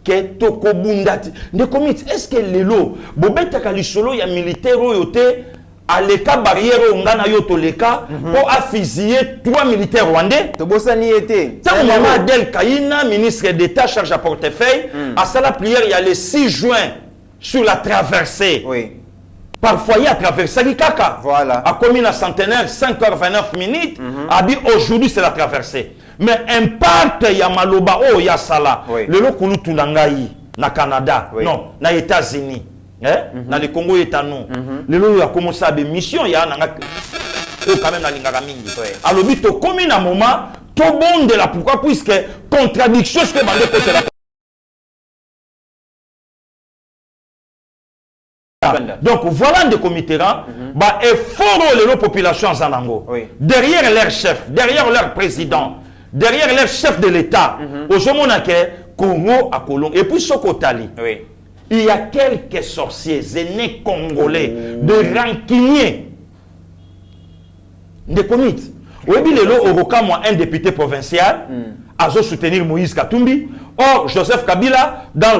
[SPEAKER 3] ke tokobundati ndekomit est-ce que lelo bobetaka lisolo ya militaire oyote à l'état barrière ngana yoto leka pour affusiller 3 militaires rwandais.
[SPEAKER 4] Tobosani était.
[SPEAKER 3] Ça maman Adel Kaina, ministre d'État chargé à portefeuille, à ça la prière il y a le 6 juin sur la traversée.
[SPEAKER 4] Oui.
[SPEAKER 3] Parfois il y a traversé Kaka.
[SPEAKER 4] Voilà.
[SPEAKER 3] À commune à centenaire 5h29 minutes. Abi aujourd'hui c'est la traversée. Mais impact ya maloba oh ya sala. Le lokulu tulangai na Canada. Non, na États-Unis. Dans le Congo étano le lo a commencé à des missions il y a quand même na lingaka mingi alors bito comme na moment tout bon de la pourquoi puisque contradiction ce que bande côté la donc voilà des comités bah effort les populations zanango derrière leur chef derrière leur président derrière leur chef de l'État au somona que Congo à Colombe et puis Sokotali il y a quelques sorciers aînés congolais de rancuniers de comites. Oui, un député provincial a soutenir Moïse Katumbi. Or, Joseph Kabila dans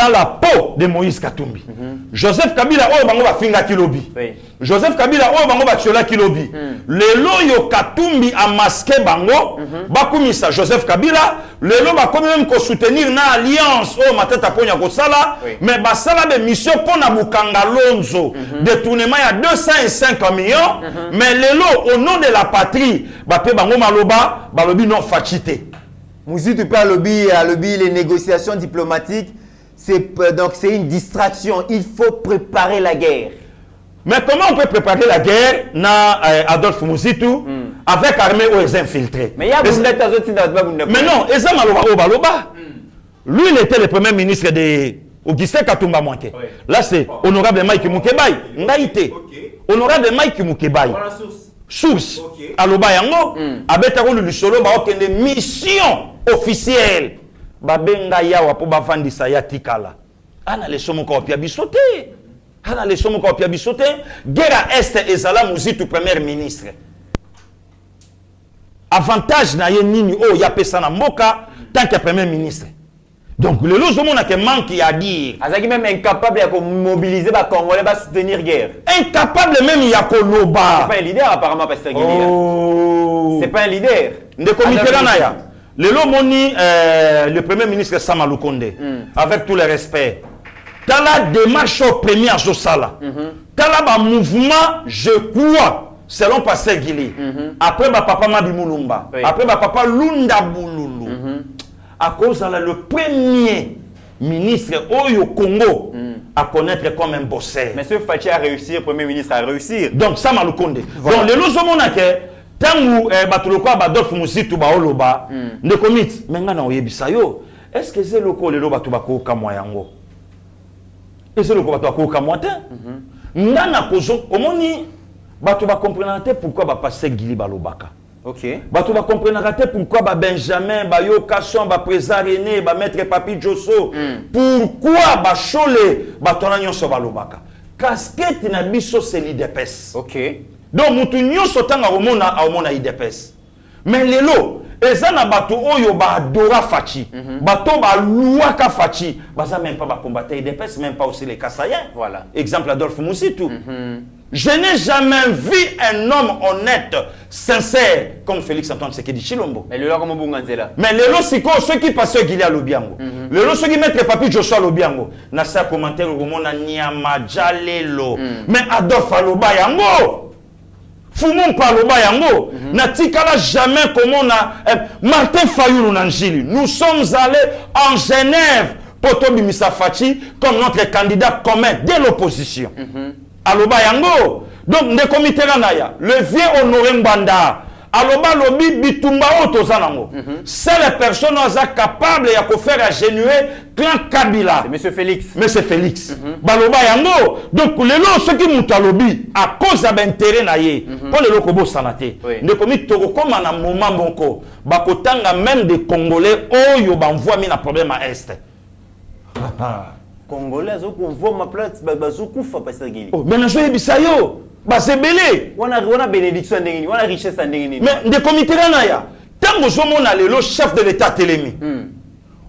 [SPEAKER 3] la peau de Moïse Katumbi. Joseph Kabila oh bango ba finga kilobi. Joseph Kabila oh bango ba tchola kilobi. Le loyo Katumbi a masqué bango bakumisa Joseph Kabila le lo ba comme même ko soutenir na alliance oh matata ponya ko sala mais ba sala de mission pour na bukanga lonzo détournement ya 205 millions mais le lo au nom de la patrie ba pe bango maloba ba lobi non fachité.
[SPEAKER 4] Muzitu pa lobby les négociations diplomatiques. Donc c'est une distraction. Il faut préparer la guerre.
[SPEAKER 3] Mais comment on peut préparer la guerre na Adolphe Muzitu avec armée aux infiltrés?
[SPEAKER 4] Mais il y a
[SPEAKER 3] mais non, Eza Maloba Obaloba. Lui, il était le premier ministre de Augustin Katumba Mwanke. Là, c'est honorable Mike Mukebai. Ngaïté. Honorable Mike Mukebai. Source. Aloba Yango. Abetaro Lulisolo Baokende mission officielle. Babenga yawa po bafandisa ya tikala ana le somo ko pia bisote ana le somo ko pia bisote guerre est ezala Muzitu premier ministre avantage na ye nini o ya pesa na mboka tant que premier ministre donc le lozo mona que manque à dire
[SPEAKER 4] azaki même incapable ya ko mobiliser ba congolais ba soutenir guerre
[SPEAKER 3] incapable même ya ko loba
[SPEAKER 4] c'est pas un leader apparemment Pasteur Guili c'est pas un leader
[SPEAKER 3] de comité na ya le Lomoni, le premier ministre Samalou Konde, avec tout le respect, dans la démarche au premier à Josala, dans la mouvement, je crois, selon Pasteur Guili, après ma papa Mabimulumba, après ma papa Lunda Bouloulou, à cause de le premier ministre Oyo Congo à connaître comme un bosseur.
[SPEAKER 4] Mais ce Fachi a réussi, le premier ministre a réussi.
[SPEAKER 3] Donc Samalou Konde. Voilà. Donc le Lozomonake, tangu batuloko Adolphe Muzitu baoloba ne komit menga na oyebisa yo est-ce que c'est loko lelo batu bakoka moyango est-ce loko batu bakoka moite ngana kozo omoni batu ba comprendre pourquoi ba passer Guili balobaka
[SPEAKER 4] OK
[SPEAKER 3] batu ba comprendre pourquoi ba Benjamin ba Yokason ba Président René ba maître Papi Josso pourquoi ba Chole batu na nyonso balobaka casquette na biso c'est l'IDPS.
[SPEAKER 4] OK.
[SPEAKER 3] Donc mutu nyonso tanga omona IDPS. Mais lelo eza na bato oyo ba adora Fachi. Bato ba louaka Fachi. Baza même pas ba combattre IDPS, même pas aussi les Kassaïens.
[SPEAKER 4] Voilà.
[SPEAKER 3] Exemple Adolphe Moussitou. Je n'ai jamais vu un homme honnête, sincère, comme Félix Antoine Tshisekedi Tshilombo.
[SPEAKER 4] Mais le là comme Bunganzela.
[SPEAKER 3] Mais les lots, c'est quoi ceux qui passent au Guilia Lobiango. Les lots, ceux qui mettent Papi Joshua Lobiango. N'a pas commentaire au moment na Nyama Jalelo. Mais Adolphe Aloba Yango. Fumon Paloba Yango. N'a tikala jamais comment on a. Martin Fayoulou Nanjili. Nous sommes allés en Genève pour Tobi Missa Fachi comme notre candidat commun de l'opposition. Aloba Yango. Donc, ne comité naya, le vieux Honoré Mbanda, Aloba Lobi Bitumba Otozanango. C'est les personnes capables de faire agénuer clan Kabila.
[SPEAKER 4] C'est Monsieur Félix.
[SPEAKER 3] Monsieur Félix. Baloba Yango. Donc, les lots, ceux qui montent à Lobi, à cause d'intérêt naye, pour les locaux santé, ne comité Toro comme un moment bonko, bakotanga même des Congolais, oh yo banvoie mis un problème à Est.
[SPEAKER 4] Congolais, on voit ma place, bazoukufa pasagili.
[SPEAKER 3] Oh, mais je bisayo, c'est belé.
[SPEAKER 4] On a bénédiction ndengini, on a richesse ndengini.
[SPEAKER 3] Mais des comités là ya. Tant que on a le chef de l'État télémi.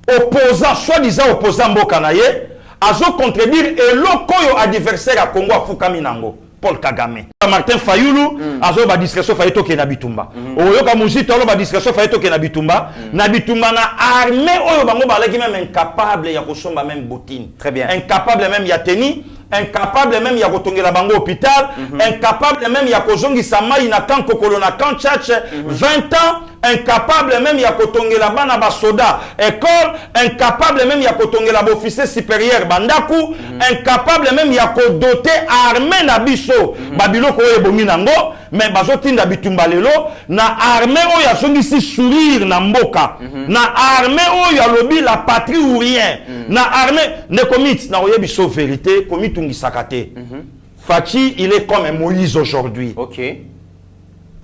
[SPEAKER 3] Opposant, soi-disant opposant Mbokanaye, azo contredire et l'okoyo adversaire à Congo à Fukaminango. Paul Kagame. Martin Fayoulou, azo ba discrétion fayeto ke na bitumba. Oyo ka muzito lo ba discrétion fayeto ke na bitumba. Na bitumba na armée oyo bango balaki même incapable ya kosomba même botine.
[SPEAKER 4] Très bien.
[SPEAKER 3] Incapable même ya teni, incapable même ya kotongela bango hôpital, incapable même ya kozongisa mai na kan kokolo na kan church 20 ans, incapable même ya kotongela bana ba soda école, incapable même ya kotongela ba officier supérieur bandaku, incapable même ya kodoter armée na biso. Babiloko oyo bomi nango, mais bazotinda bitumba lelo na armée oyo azongisi sourire na mboka, na armée oyo alobi la patrie ou rien, na armée ne komit na oyebi so vérité komitungi sakate. Fachi il est comme un Moïse aujourd'hui.
[SPEAKER 4] OK.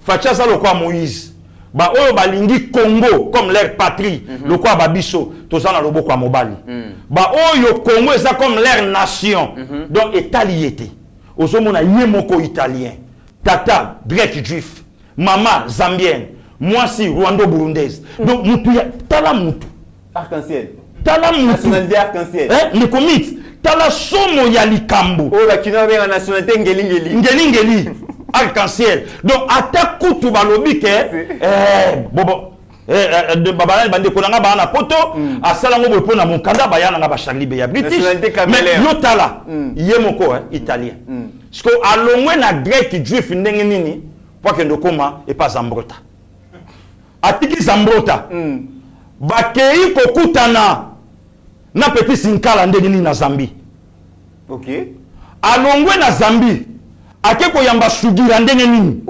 [SPEAKER 3] Fachi ça le quoi Moïse. Ba oyo balingi Congo comme leur patrie, le quoi babiso tozana loboko mobali. Ba oyo Congo ça comme leur nation. Donc état liété. Ozomona yemoko italien, tata grec juif, maman zambienne, moi si rwando burundaise. Donc mutu ya tala mutu
[SPEAKER 4] Arc-en-ciel.
[SPEAKER 3] tala mutu
[SPEAKER 4] Nationalité arc-en-ciel.
[SPEAKER 3] ne komit tala somo ya likambo.
[SPEAKER 4] Oh la kina bien nationalité ngeli.
[SPEAKER 3] Ngeli arc-en-ciel. Donc ata kutu balobi ke bobo de babana bande konanga bana poto asala ngo bopo na mukanda bayana nga ba Charlie Beya British. Mais yotala yemoko italien. Parce que alongwe na grec juif ndenge nini pour que ndokoma et pas Zambrota. Atiki Zambrota. Bakei kokutana na petit sinkala ndenge nini na Zambie.
[SPEAKER 4] OK.
[SPEAKER 3] Alongwe na Zambie. Akeko yamba sugira ndenge nini.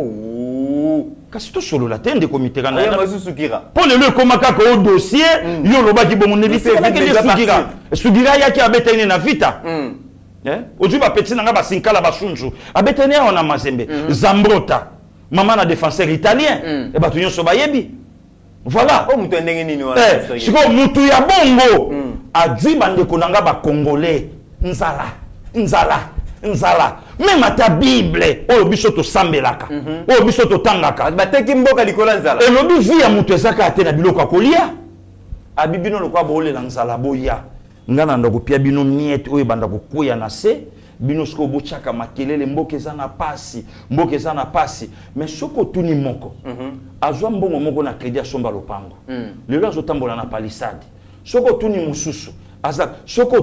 [SPEAKER 3] Kasi to solo la tende comité kana
[SPEAKER 4] ya mazusukira
[SPEAKER 3] pour le komaka ko dossier yo lobaki bomo nebise sugira sugira yaki abetene na vita oju ba petit nanga ba sinkala ba sunju abetene ona mazembe Zambrota maman na défenseur italien et ba tunyo so bayebi voilà
[SPEAKER 4] o mutu ndenge nini wana
[SPEAKER 3] siko mutu ya bongo adwi bande konanga ba congolais nzala même à ta Bible oh biso to sambelaka oh biso to tangaka
[SPEAKER 4] bateki mboka likola nzala
[SPEAKER 3] et lobi vi ya mutu ezaka ate na biloko akolia abibino lokwa bolela nzala boya ngana ndako pia bino miette oyo banda kokuya na se bino sko bochaka makelele mboka eza na pasi mais soko tuni moko azwa mbongo moko na crédit asomba lopango lelo azotambola na palissade soko tuni mususu aza soko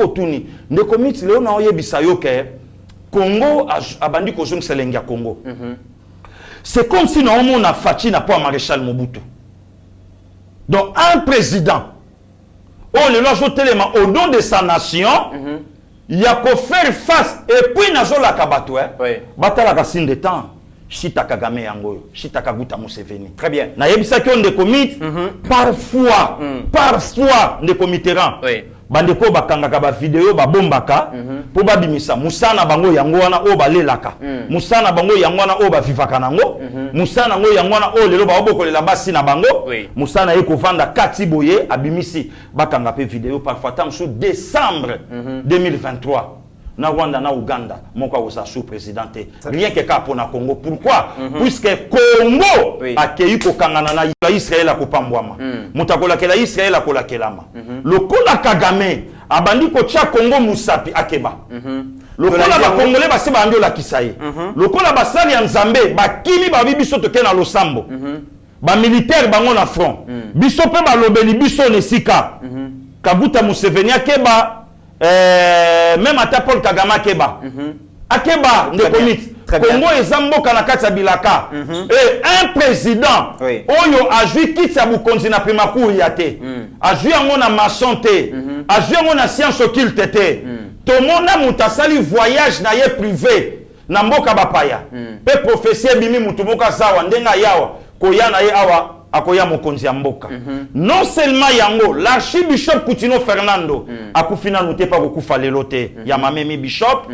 [SPEAKER 3] tuni ndeko miti leo na oyebisa yo ke Congo abandi kozong selengia Congo. C'est comme si on a Fachi n'a pas maréchal Mobutu. Donc un président on le lance au téléma au nom de sa nation, il y a qu'à faire face et puis nazo la kabato batala ka signe de temps. Chita Kagame yango, Chita Kaguta Museveni.
[SPEAKER 4] Très bien.
[SPEAKER 3] Na yebisa ki on de commit parfois de committerant.
[SPEAKER 4] Oui.
[SPEAKER 3] Bandeko bakangaka ba vidéo ba bombaka po babimisa musana bango yango wana o balelaka musana bango yango wana o ba vivaka nango musana ngo yango wana o lelo ba obokolela basi na bango musana eko vanda kati boye abimisi bakanga pe vidéo parfois tam sous décembre 2023 na Rwanda na Uganda moko osa sous-président rien que ka pona Congo pourquoi puisque Congo akei ko kangana na Israël akopambwama mutakola kela Israël akola kelama lokola Kagame abandi ko tia Congo musapi akeba lokola ba Congolais basi ba ndio la kisaye lokola basali ya Nzambe bakimi ba biso to kena losambo ba militaire bango na front biso pe ba lobeli biso nesika Kabuta Museveni akeba même à Paul Kagame akeba akeba ndekomit Congo ezamboka na kati ya bilaka et un président oyo ajui kiti ya bukonzi na prima cour ya te ajui yango na maçon te ajui yango na science occulte te tomona mutu asali voyage na ye privé na mboka bapaya pe prophétie bimi mutu moko azawa ndenga yawa koya na ye awa akoya mokonzi ya mboka non seulement yango l'archibishop Coutinho Fernando akufina noté pa kokufa lelo te ya mamemi bishop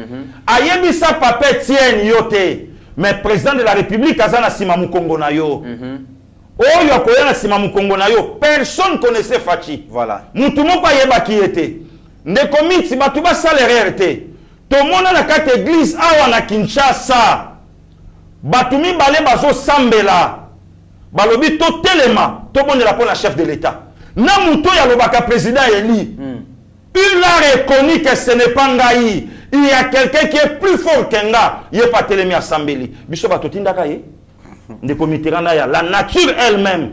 [SPEAKER 3] ayebisa papa Etienne yote mais président de la République azana sima mukongo na yo oyo akoya na sima mukongo na yo personne connaissait Fachi
[SPEAKER 4] voilà
[SPEAKER 3] mutu moko ayeba ki ete ndeko miti batu ba salaire te to mona na kati église awa na Kinshasa batu mibale bazo sambela balobi to telema to bondela pour la chef de l'État na muto ya lobaka président Eli il a reconnu que ce n'est pas ngai il y a quelqu'un qui est plus fort que nga ye pa telemi asambeli biso bato tindaka ye ndeko Mitterrand ya la nature elle-même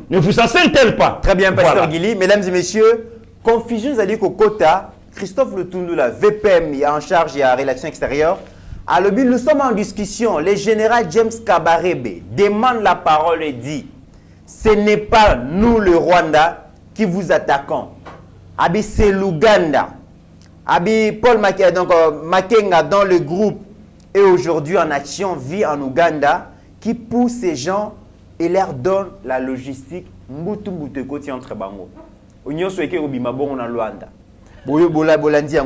[SPEAKER 3] ne vous enseigne-t-elle pas
[SPEAKER 4] très bien pasteur Guili mesdames et messieurs confusion zali kokota Christophe Lutundula VPM en charge de la relation extérieure. À l'objet, nous sommes en discussion. Le général James Kabarebe demande la parole et dit ce n'est pas nous le Rwanda qui vous attaquons. Abi c'est l'Ouganda. Abi Paul Makenga dans le groupe et aujourd'hui en action vit en Ouganda qui pousse ces gens et leur donne la logistique mbutu mbutu koti entre bango. Union souhaité obima bon en Rwanda.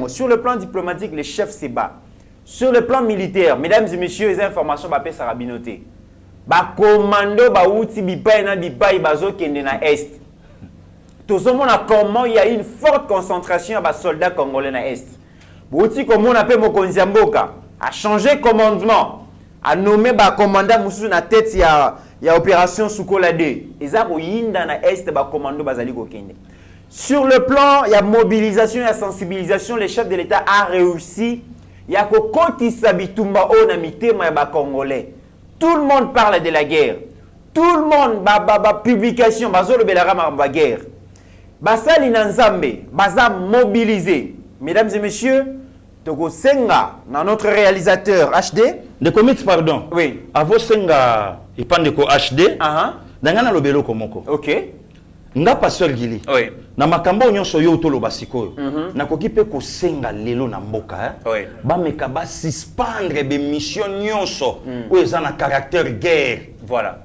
[SPEAKER 4] Sur le plan diplomatique, les chefs se battent. Sur le plan militaire, mesdames et messieurs, les informations sont sarabinoté. Ba commando ba outi bipai na bipai bazo kende na est. Tout ce monde a comment il y a une forte concentration de soldats congolais na est. Bouti comme on appelle Mokonzi Mboka a changé commandement, a nommé ba commandant musu na tête ya opération Sukola 2. Eza ko yinda na est ba commando bazali ko kende. Sur le plan, il y a mobilisation, il y a sensibilisation. Le chef de l'État a réussi. Il y a Koti Sabitumba o na mitema ya ba Congolais. Tout le monde parle de la guerre. Tout le monde publication bazolo belarama ba guerre. Basali Nanzambe, baza mobilisé. Mesdames et messieurs, Togo Senga, dans notre réalisateur HD.
[SPEAKER 3] De commit pardon.
[SPEAKER 4] Oui.
[SPEAKER 3] Avo Senga, il parle de HD. Dangana lobelo komoko.
[SPEAKER 4] OK.
[SPEAKER 3] Nga pasteur Gili.
[SPEAKER 4] Oui.
[SPEAKER 3] Na makambo nyonso yo tolo basikoyo. Nakoki pe ko senga lelo na mboka.
[SPEAKER 4] Oui.
[SPEAKER 3] Ba meka ba suspendre be mission nyonso o ezana caractère guerre.
[SPEAKER 4] Voilà.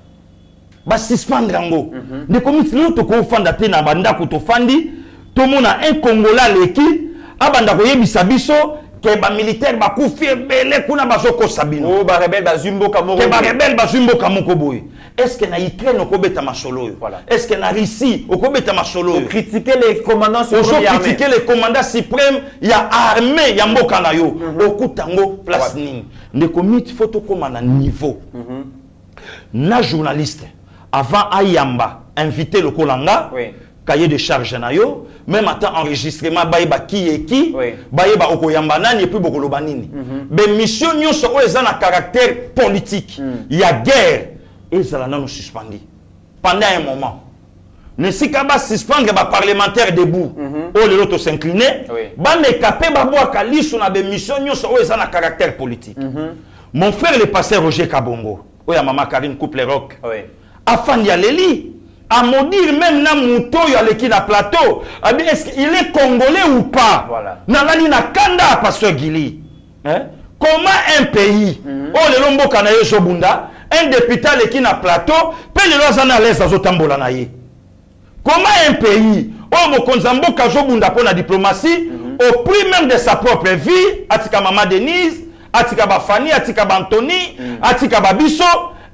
[SPEAKER 3] Ba suspendre ngo. Ne komiti no to ko fanda te na banda ko to fandi to mona un Congolais leki abanda ko yebisa biso ke ba militaire ba kufi ebele kuna bazoko sabino.
[SPEAKER 4] Oh ba rebelle ba zumbo kamoko.
[SPEAKER 3] Ke ba rebelle ba zumbo kamoko boy. Est-ce que na Ukraine okobeta masolo yo?
[SPEAKER 4] Voilà.
[SPEAKER 3] Est-ce que na Russie okobeta masolo yo?
[SPEAKER 4] Critiquer les commandants suprêmes.
[SPEAKER 3] Critiquer les commandants suprêmes ya armée ya mboka na yo. Okutango place nini. Ndeko mit photo koma na niveau. Na journaliste avant ayamba invité le kolanga.
[SPEAKER 4] Oui.
[SPEAKER 3] Cahier de charge na yo, même attend enregistrement ba qui et qui, ba okoyamba nani et puis bokoloba nini. Mais mission nyonso o ezana caractère politique. Il y a guerre et ça là nous suspendu pendant un moment. Ne si kaba suspendre ba parlementaire debout. O le loto s'incliner, ba me capé ba boa kalisu na be mission nyonso o ezana caractère politique. Mon frère le pasteur Roger Kabongo, o ya maman Karine Couple Rock. Afan ya leli à maudire même na muto ya leki na plateau. Est-ce qu'il est congolais ou pas?
[SPEAKER 4] Voilà.
[SPEAKER 3] Nalani na kanda pasteur Gili. Hein? Comment un pays, oh le lombo kanaye sobunda, un député leki na plateau, pe le lozana l'aise azotambola na ye. Comment un pays, oh mokonzambo kazobunda pour la diplomatie, au prix même de sa propre vie, atika Maman Denise, atika Bafani, atika Bantoni, atika Babiso,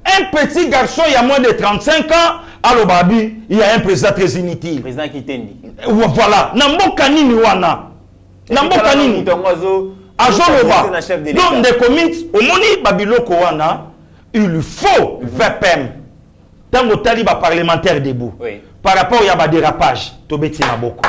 [SPEAKER 3] un petit garçon il y a moins de 35 ans, alors babi, il y a un président très inutile.
[SPEAKER 4] Président Kitendi.
[SPEAKER 3] Voilà. Namboka nini wana. Namboka nini. Azoloba. Donc, des comités, au moni Babiloko wana, il faut VPM. Tant que taliba parlementaire debout. Par rapport à dérapage, Tobeti Maboko.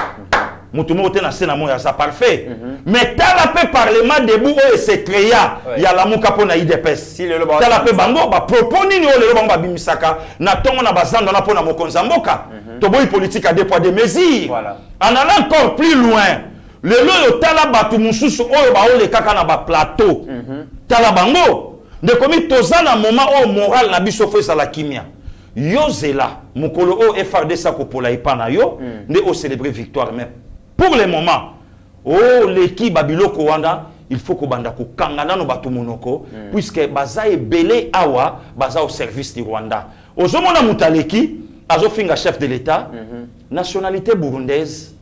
[SPEAKER 3] Moutoumou na sena moya ça parfait. Mais t'as la paix parlement debout et c'est créé. Il y a la mouka pour na IDPS. T'as la paix bango ba proponi ni le bango bimisaka na tongo na bazando na pona mokonza mboka. Toboyi politique à deux poids deux mesures. En allant encore plus loin, le loyo tala batu mususu oyo ba ole kaka na ba plateau. Tala bango de komi tozana moment au moral na biso fe sa la kimia. Yo zela mukolo o FRDC ko pola ipana yo ne o célébrer victoire mais pour le moment, oh l'équipe Babiloko Wanda, il faut que banda ko kangana no batu monoko puisque baza e belé awa baza au service du Rwanda. Ozomona mutaleki azo finga chef de l'État, nationalité burundaise,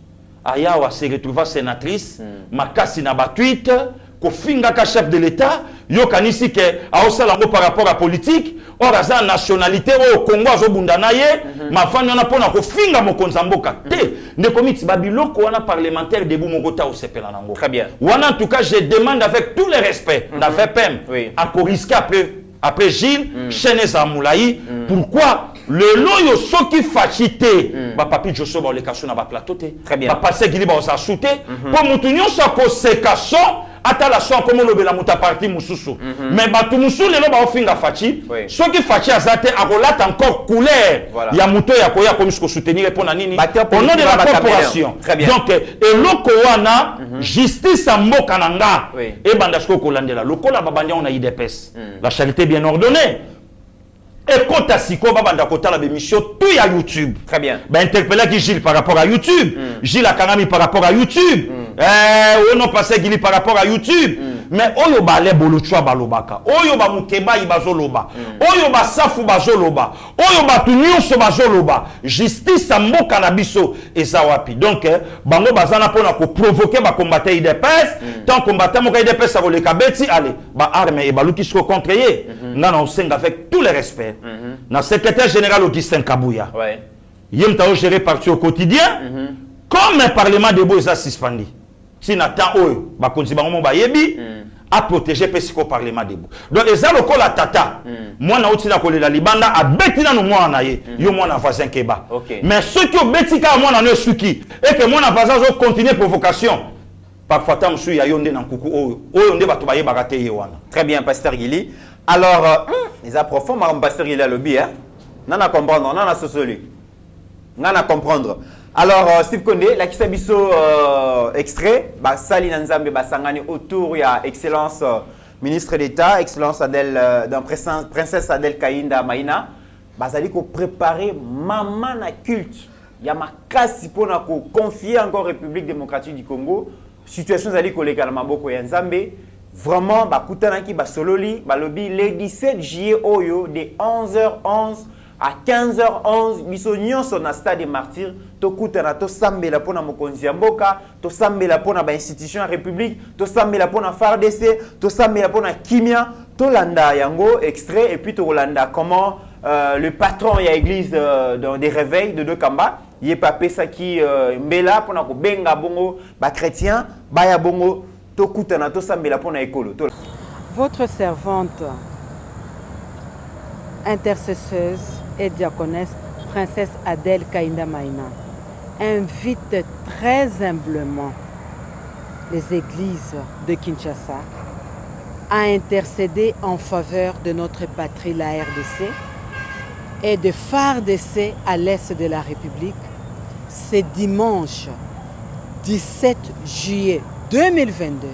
[SPEAKER 3] ayawa se retrouva sénatrice, makasi na batuite, ko finga ka chef de l'État, yo kanisi ke aosala ngo par rapport à politique, or aza nationalité au Congo azo bundana ye, ma fani ona pona ko finga mokonza mboka te, ne komiti Babiloko wana parlementaire debout mokota au sepela nango.
[SPEAKER 4] Très bien.
[SPEAKER 3] Wana en tout cas je demande avec tout le respect, na VPM, à ko risquer après Gilles, Cheneza Moulaï, pourquoi le loyo soki fachité, ba papi Josso ba le kaso na ba plateau te.
[SPEAKER 4] Très bien.
[SPEAKER 3] Ba passer Gili ba o sa souté, pour mutunyo sa ko se kaso ata la so comme le la muta parti mususu. Mais ba tu musu le lo ba ofinga fachi, soki fachi azate akolata encore couleur. Ya muto ya koya comme ce soutenir pour na nini. Au nom de la corporation. Donc eloko wana justice a mboka nanga et bandasko kolandela. Lokola babanja on a IDPS. La charité bien ordonnée. Et quand à Siko, banda kota la bémission, tout y a YouTube.
[SPEAKER 4] Très bien.
[SPEAKER 3] Ben interpeller qui Gilles par rapport à YouTube. Gilles a Kanami par rapport à YouTube. On a passé Gilles par rapport à YouTube. Mais oyo ba le boluchwa balobaka. Oyo ba mukeba ibazoloba. Oyo ba safu bazoloba. Oyo ba tunyuso bazoloba. Justice a mboka na biso eza wapi. Donc bango bazana pona ko provoquer ba combattre IDPS. Tant combattre moka IDPS a le kabeti allez ba arme et baluki sko contre ye. Ngana osenga avec tout le respect. Le secrétaire général Augustin Kabouya, il a géré parti au quotidien, comme un parlement de Bois a suspendu. Si Nathan Oyo, a protégé le parlement de Bois. Donc, les alocaux la tata, moi, je suis la Libanda, a bétina no moi na ye, yo moi na voisin keba. Mais ceux qui ont bétika moi na suki, et que moi na voisin continuer provocation. Parfois, tam suis ya yonde na kuku oyo, yonde batubaye bagate yewana.
[SPEAKER 4] Très bien, Pasteur Gili. Alors, les approfondissements, Mme Pasteur Gili a lobby, hein? Nana comprendre, nana sosoli. Nana comprendre. Alors, Steve Condé, la Kisabiso extrait, Sali Nanzambe Basangani autour, il y a Excellence ministre d'État, Excellence Adèle, Princesse Adèle Kainda Maïna, Basali ko préparer maman na culte. Il y a ma casse pour confier encore République démocratique du Congo. Situation Zali Koleka Maboko Yanzambe. Vraiment, Bakutanaki, Basololi, Balobi, le 17 juillet, Oyo, de 11h11 à 15h11, Bissonnion son stade des martyrs, Tokutana, to Sambela Pona Mokonzi Mboka, to Sambela Pona institution République, to Sambela Pona FARDC, to Sambela Pona Kimia, to Landa Yango, extrait, et puis to Landa, comment le patron, il y a église des réveils de deux Kamba, il y a papé ça qui Mbela, Pona ko Benga Bongo, ba chrétien, Baya Bongo,
[SPEAKER 5] votre servante, intercesseuse et diaconesse, princesse Adèle Kainda Maïna, invite très humblement les églises de Kinshasa à intercéder en faveur de notre patrie, la RDC, et de FARDC à l'est de la République, c'est dimanche 17 juillet 2022,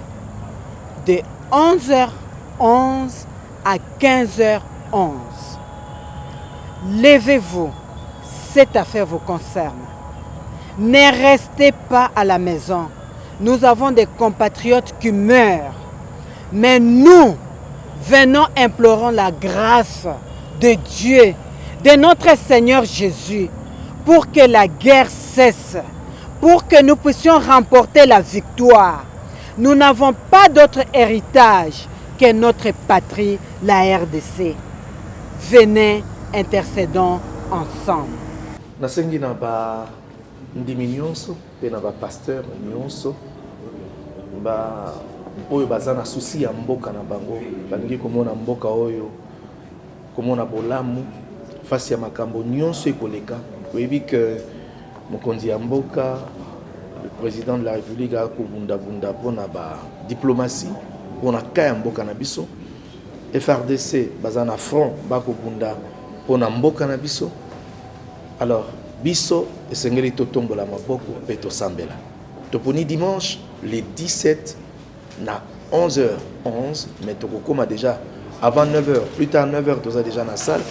[SPEAKER 5] de 11h11 à 15h11. Levez-vous, cette affaire vous concerne. Ne restez pas à la maison. Nous avons des compatriotes qui meurent. Mais nous, venons implorons la grâce de Dieu, de notre Seigneur Jésus, pour que la guerre cesse, pour que nous puissions remporter la victoire. Nous n'avons pas d'autre héritage que notre patrie, la RDC. Venez, intercédons ensemble.
[SPEAKER 6] Nasengi na ba ndimi nyonso pe na ba pasteur nyonso ba oyo baza na souci ya mboka na bango balingi komona mboka oyo komona bolamu face ya makambo nyonso ekoleka oyebi que mokonzi ya mboka le président de la république akobundabunda mpona badiplomatie mpona ka ya mboka na biso FRDC baza na front bakobunda mpona mboka na biso alors biso esengeli totombola maboko mpe tosambela toponi dimanche le 17 na 11h11 mais tokokoma déjà avant 9h plus tard 9h toza déjà na salle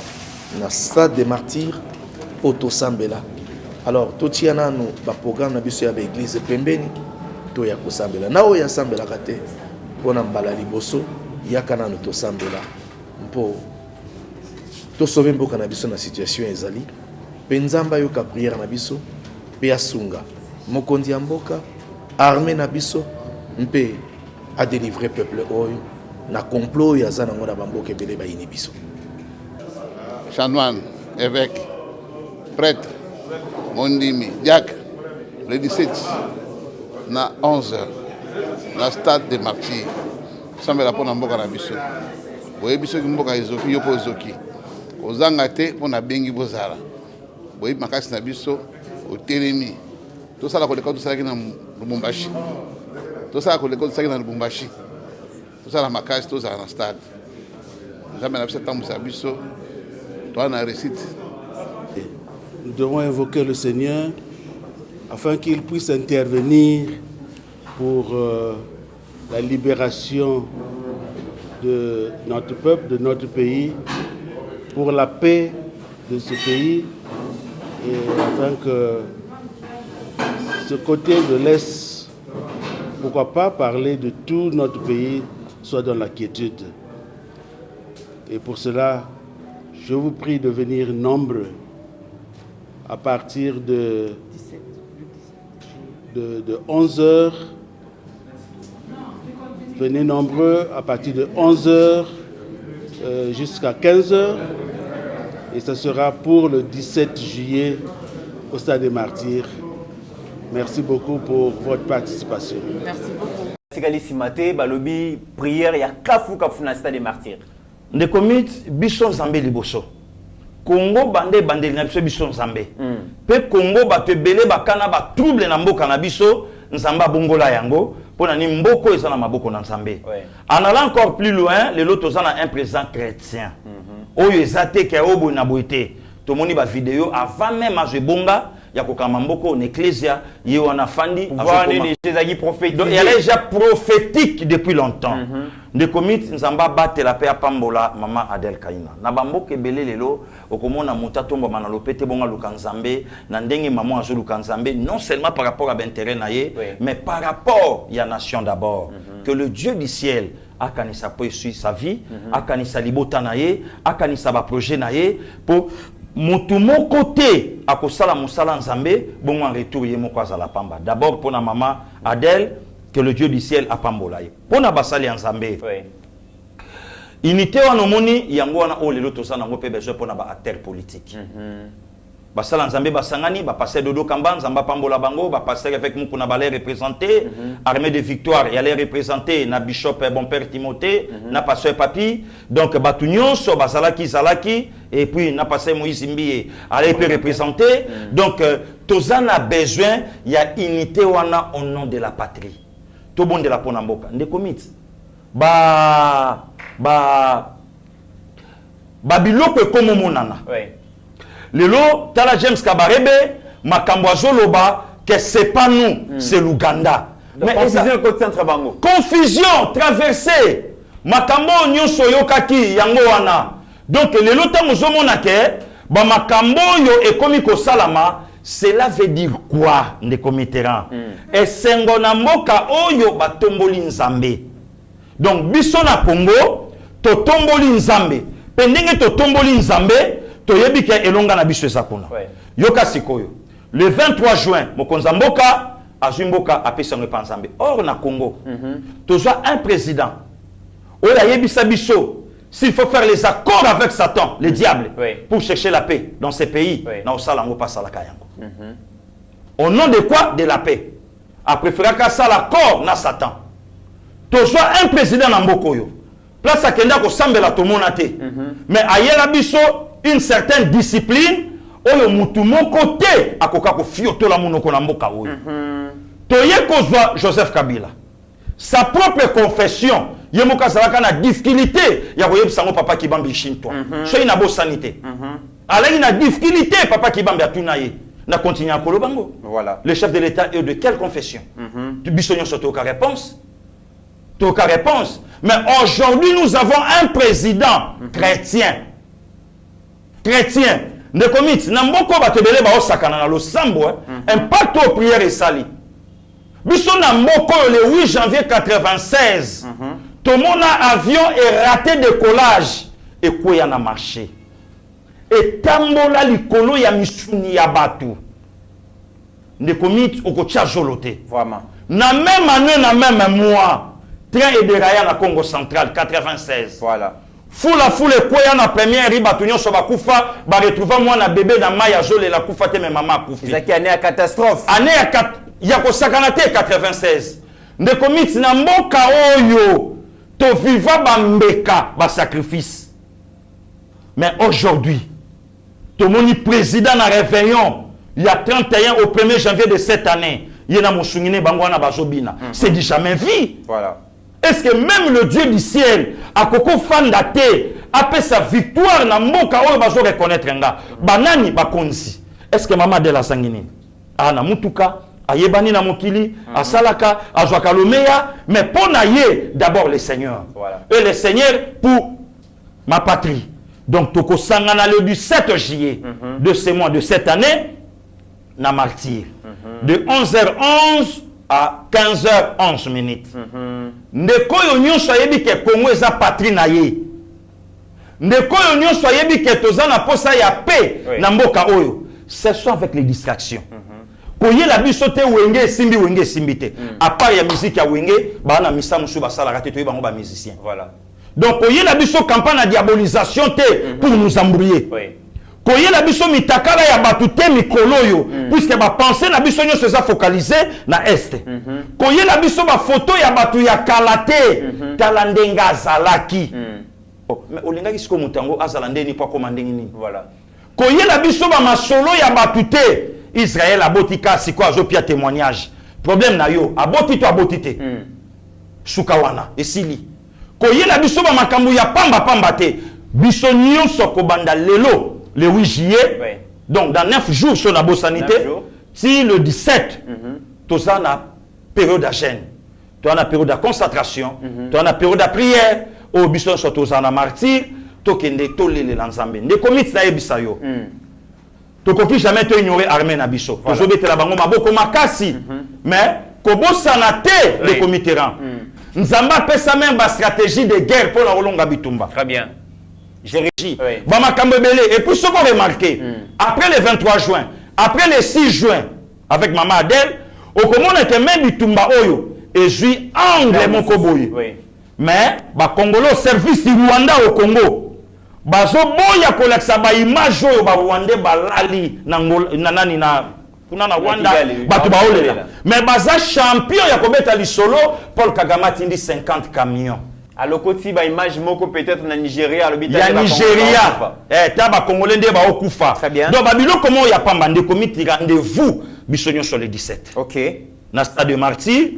[SPEAKER 6] na stade des martyrs po tosambela alors totia nanu baprogramme na biso ya baeglise pembeni to ya kosambela na oyo asambelaka te mpona mbala liboso yaka nanu tosambela mpo tosauve mboka na biso na situation ezali mpe nzambe ayoka priere na biso mpe asunga mokonzi ya mboka armée na biso mpe adélivrer peuple oyo na complot oyo aza nango na bamboka ebele bayini biso.
[SPEAKER 7] Chanoine, évêque, prêtre, Mondimi, diacre, le 17 na 11h na stade des martyrs sambela mpona mboka na biso boyebi soki mboka ezoki yo mpo ezoki ozanga te mpona bengi bozala boyebi makasi na biso otelemi tosala koleka tosalaki na Lubumbashi tosala koleka tosalaki na Lubumbashi tosala makasi tozala na stade nzambe na biso atambwisa biso toa na réussite.
[SPEAKER 8] Nous devons invoquer le Seigneur afin qu'il puisse intervenir pour la libération de notre peuple, de notre pays, pour la paix de ce pays, et afin que ce côté de l'Est, pourquoi pas parler de tout notre pays, soit dans la quiétude. Et pour cela, je vous prie de venir nombreux à partir de 11h. Venez nombreux à partir de 11h jusqu'à 15h. Et ce sera pour le 17 juillet au Stade des Martyrs. Merci beaucoup pour votre participation.
[SPEAKER 4] Merci beaucoup. Sikali Simate, balobi prière ya kafu na Stade des Martyrs.
[SPEAKER 3] Ndeko mit biso Nzambe liboso. Congo bande na biso biso Nzambe. Pe Congo ba tebele bakana ba trouble na mboka na biso Nzamba bongola yango pona ni mboko eza na maboko na Nzambe. En allant encore plus loin, le lot tozana un président chrétien. Oyo ezate ke obo na boité. Tomoni ba vidéo avant même à Zebonga ya kokama mboko na ecclesia ye wana fandi
[SPEAKER 4] avoni des prophétiques.
[SPEAKER 3] Donc il est déjà prophétique depuis longtemps. De commit Nzamba batte la paix à Pambola maman Adel Kaina. Na bamboke belé lelo okomona muta tomba mana lopete bonga lukanzambe na ndenge maman azo lukanzambe non seulement par rapport à l'intérêt naye mais par rapport à la nation d'abord que le Dieu du ciel a kanisa po suit sa vie a kanisa libota naye a kanisa ba projet naye pour mutu mon côté à kosala musala nzambe bon en retour ye moko azala pamba d'abord pour na maman Adel que le Dieu du ciel a pambolaye. Pour na basali nzambe. Unité wana moni yango wana o lelo to sana ngo pe besoin pour na ba acteur politique. Basala nzambe basangani ba passer dodo kamba nzamba pambola bango ba passer avec muku na balé représenter armée de victoire et aller représenter na bishop bon père Timothée na pasteur Papi donc batu nyonso bazalaki zalaki et puis na passer Moïse Mbié aller peut représenter donc tozana besoin il y a unité wana au nom de la patrie. Tout bon de la pona mboka ndeko mit biloko komo monana lelo tala James Kabarebe makambo azoloba que c'est pas nous c'est l'Ouganda
[SPEAKER 4] mais confusion côté centre bango
[SPEAKER 3] confusion traversée makambo nyonso yokaki yango wana donc lelo tango zomona ke ba makambo yo ekomi ko salama. Cela veut dire quoi, ndeko Mitterrand? Et sengo na mboka oyo batomboli nzambe. Donc biso na Congo to tomboli nzambe. Pendenge to tomboli nzambe to yebi ke elonga na biso ezakuna. Yoka sikoyo. Le 23 juin mokonza mboka azumboka apesa ngepa nzambe. Or na Congo toza un président. Oya yebisa biso s'il faut faire les accords avec Satan, le diable, pour chercher la paix dans ces pays, au nom de quoi? De la paix. A préféré qu'à ça l'accord na Satan. soit un président na mbokoyo place akenda ko sambela to monate mais ayela biso une certaine discipline oyo mutu moko te akoka ko fiotola munoko na mboka oyo toye kozwa Joseph Kabila sa propre confession yemoka salaka na difficulté ya koyebisa ngo papa Kibambi Shinto so ina bo sanité alengi na difficulté papa Kibambi atuna ye na continuer à kolobango. Voilà. Le chef de l'État est de quelle confession? Du Bissonnion sur aucune réponse. Aucune réponse. Mais aujourd'hui, nous avons un président chrétien. Chrétien. Ne commit. Namboko batebele ba osakana na lo sambo. Un pacte aux prières et sali. Bisson Namboko le 8 janvier 96. Tout mon avion est raté de décollage. Et quoi y en a marché? Et tambola likolo ya misuni ya batu ne komit okotia jolote
[SPEAKER 4] vraiment
[SPEAKER 3] na même année na même mois train et déraillé na Congo central 96
[SPEAKER 4] voilà
[SPEAKER 3] foule quoi na première riba tunyo so bakufa ba retrouver moi na bébé na maya jole la kufa te mais maman kufi
[SPEAKER 4] c'est année à catastrophe
[SPEAKER 3] année ya ko sakanate 96 ne komit na mboka oyo to viva bambeka ba sacrifice mais aujourd'hui tout le monde président na réveillon il y a 31 au 1er janvier de cette année il y a musungine bangwana bazobina c'est du jamais vu
[SPEAKER 4] voilà
[SPEAKER 3] est-ce que même le Dieu du ciel a koko fandate après sa victoire na mboka oyo bazo reconnaître nga banani bakonzi est-ce que mama de la sangine ana mutuka ayebani na mokili asalaka azwaka lomeya mais pona ye d'abord le Seigneur
[SPEAKER 4] voilà.
[SPEAKER 3] Et le Seigneur pour ma patrie. Donc, toko sangana le du 7 juillet de ce mois, de cette année, na martyr. De 11h11 à 15h11 minutes. Ndeko yo nyonso ayebi ke Congo eza patrie na ye. Ndeko yo nyonso ayebi ke toza na posa ya paix na mboka oyo. Ce soit avec les distractions. Koye la biso te wenge simbi te. À part ya musique ya wenge, ba na misa musu ba sala kate to yeba ngo ba musicien.
[SPEAKER 4] Voilà.
[SPEAKER 3] Donc, il y a une campagne de diabolisation pour nous embrouiller. Il y a une mitakala ya batute mikoloyo puisque ma pensée na biso nyo se focalisé na est. Il y a une photo ya batu ya kalate talandenga zalaki. Mais olinga kisiko mutango azalande ni pa komandenge ni. Voilà. Il y a une masolo ya batute Israël abotika siko azopia témoignage. Problème na yo aboti to abotite. Sukawana esili. Koyela biso ba makambo ya pamba te biso nyonso kobanda lelo le 8 juillet donc dans 9 jours sur la bosanité si le 17 tout ça na période d'agène tu as na période de concentration tu as na période de prière au biso so to na martyr to kende to lele na nzambe nde komit na yebisa yo to koki jamais to ignorer armée na biso to zobetela bango maboko makasi mais kobosana te le comiteran Nzamba pesa même la stratégie de guerre pour la Rolonga Bitumba.
[SPEAKER 4] Très bien.
[SPEAKER 3] Je régis. Et puis ce qu'on remarqué, après le 23 juin, après le 6 juin, avec Maman Adèle, au comment était même Bitumba Oyo, et je suis anglais mon koboyi. Mais, Congolais service du Rwanda au Congo. Bazo boya koleksa ba image oyo ba Rwanda balali nanani na kunana Rwanda batu baolela mais baza champion ya kobeta lisolo Paul Kagame tindi 50 camions
[SPEAKER 4] à l'okoti ba image moko peut-être na Nigeria le bita
[SPEAKER 3] ya Nigeria ta ba congolais nde ba okufa donc babilo comment ya pamba nde komiti rendez-vous bisonyo sur le 17
[SPEAKER 4] OK
[SPEAKER 3] na stade de Martyr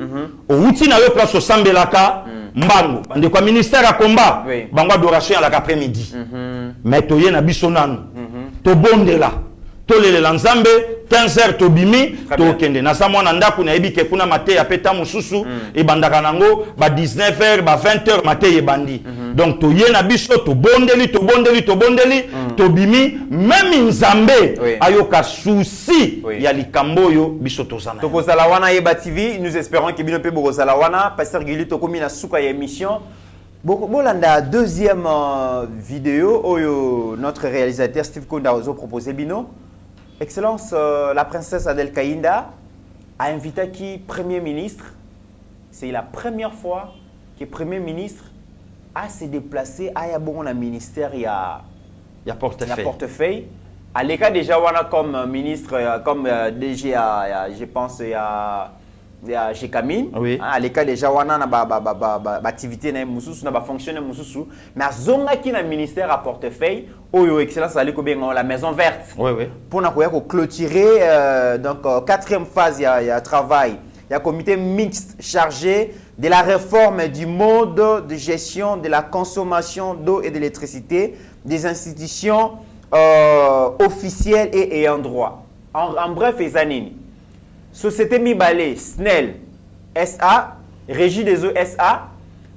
[SPEAKER 3] au outi na yo place au Sambelaka mbango bande kwa ministère ya combat bango adoration ya l'après-midi mais toye na bisonanu to bondela to lele lanzambe 15h to bimi to kende na sa mwana ndaku na yebi ke kuna mate ya peta mususu e bandaka nango ba 19h ba 20h mate ye bandi donc to ye na biso to bondeli to bimi même nzambe ayoka souci ya likamboyo biso to zana
[SPEAKER 4] to kozala wana yeba TV nous espérons que bino pe bokozala wana pasteur Gili to komi na suka ya émission bolanda deuxième vidéo oyo notre réalisateur Steve Konda ozo proposé bino. Excellence, la princesse Adèle Kaïnda a invité qui Premier ministre. C'est la première fois que Premier ministre a se déplacé à un ministère, il y a portefeuille. À l'écart déjà, on a comme ministre, comme DG, je pense, il y a chez Camille.
[SPEAKER 3] Oui.
[SPEAKER 4] À l'école déjà on a activité na mususu na fonctionner mususu mais zonga qui na ministère à portefeuille oyo excellence ali ko benga la maison verte.
[SPEAKER 3] Oui oui.
[SPEAKER 4] Pour na ko clôturer donc quatrième phase il y a travail. Il y a un comité mixte chargé de la réforme du mode de gestion de la consommation d'eau et d'électricité des institutions officielles et ayant droit. En bref, les années. Société Mibale, SNEL, SA, Régie des eaux SA,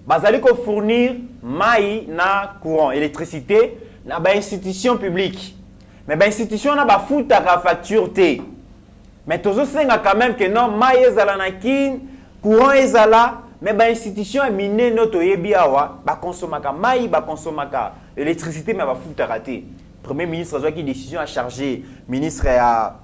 [SPEAKER 4] bazali ko fournir maï na courant, électricité, na ba institution publique. Mais ba institution na ba futa ka facture té. Mais tous ceux quand même que non, maï ezala na kin, courant ezala, mais ba institution a miné notre yebi awa, ba consommaka maï, ba consommaka électricité, mais ba futa raté. Premier ministre a qui décision à charger, ministre a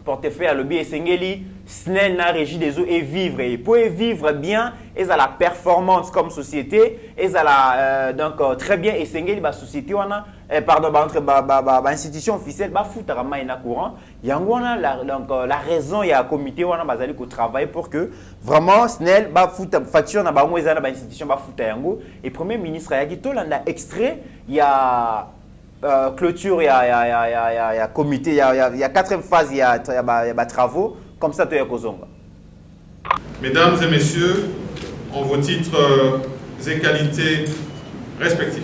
[SPEAKER 4] portefeuille à lobby Esengeli, SNEL na régie des eaux et vivre. Et pour vivre bien, ils ont la performance comme société, ils ont la donc très bien Esengeli ba société wana pardon ba institution officielle ba foutara maina courant. Yango wana donc la raison il y a un comité wana bazali ko travailler pour que vraiment SNEL ba fouta facture na ba ngweza na ba institution ba fouta yango et premier ministre ya ki to landa extrait il y a clôture, il y a comité, il y a quatrième phase, il y a travaux, comme ça, tu as Kozonga.
[SPEAKER 9] Mesdames et messieurs, en vos titres et qualités respectifs,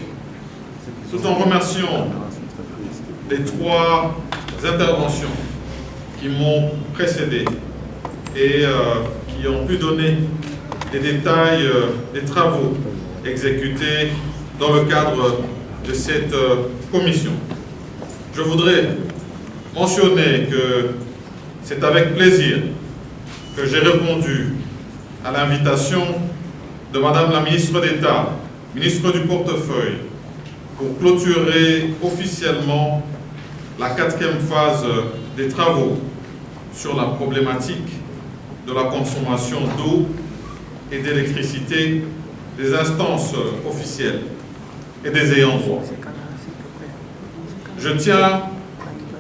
[SPEAKER 9] tout en remerciant les trois interventions qui m'ont précédé et qui ont pu donner des détails des travaux exécutés dans le cadre de cette commission. Je voudrais mentionner que c'est avec plaisir que j'ai répondu à l'invitation de Madame la ministre d'État, ministre du portefeuille, pour clôturer officiellement la quatrième phase des travaux sur la problématique de la consommation d'eau et d'électricité des instances officielles et des ayants droit. Je tiens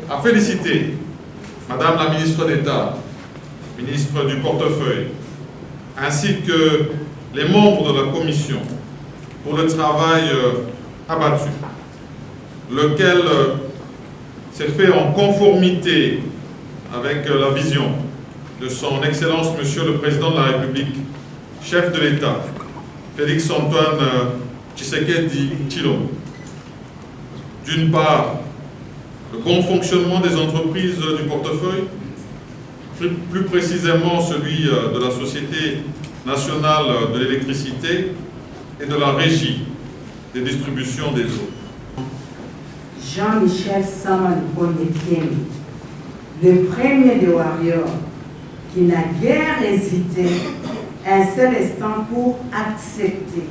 [SPEAKER 9] à féliciter Madame la ministre d'État, ministre du portefeuille, ainsi que les membres de la commission pour le travail abattu, lequel s'est fait en conformité avec la vision de son Excellence Monsieur le Président de la République, chef de l'État, Félix Antoine Tshisekedi Tshilombo. D'une part, le bon fonctionnement des entreprises du portefeuille, plus précisément celui de la Société nationale de l'électricité et de la régie des distributions des eaux.
[SPEAKER 10] Jean-Michel Sama-Lukonde-Kemi, le premier des Warriors qui n'a guère hésité un seul instant pour accepter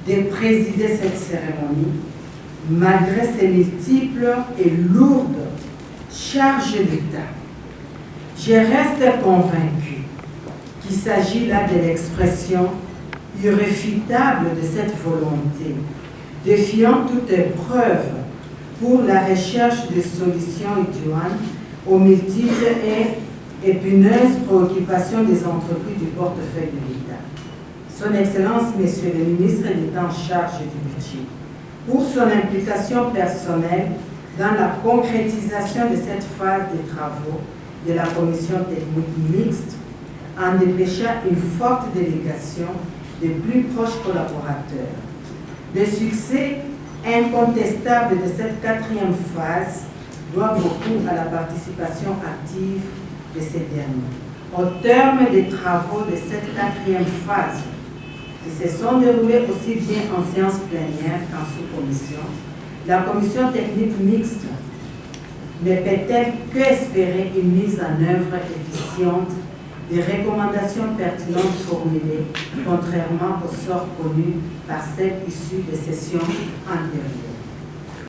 [SPEAKER 10] de présider cette cérémonie, malgré ses multiples et lourdes charges d'État. Je reste convaincu qu'il s'agit là de l'expression irréfutable de cette volonté, défiant toute épreuve pour la recherche de solutions idoines aux multiples et épineuses préoccupations des entreprises du portefeuille de l'État. Son Excellence, Monsieur le ministre d'État en charge du budget, pour son implication personnelle dans la concrétisation de cette phase des travaux de la commission technique mixte, en dépêchant une forte délégation de plus proches collaborateurs. Le succès incontestable de cette quatrième phase doit beaucoup à la participation active de ces derniers. Au terme des travaux de cette quatrième phase, qui se sont déroulés aussi bien en séance plénière qu'en sous-commission, la commission technique mixte ne peut-elle qu'espérer une mise en œuvre efficiente des recommandations pertinentes formulées, contrairement au sort connu par celles issues des sessions antérieures.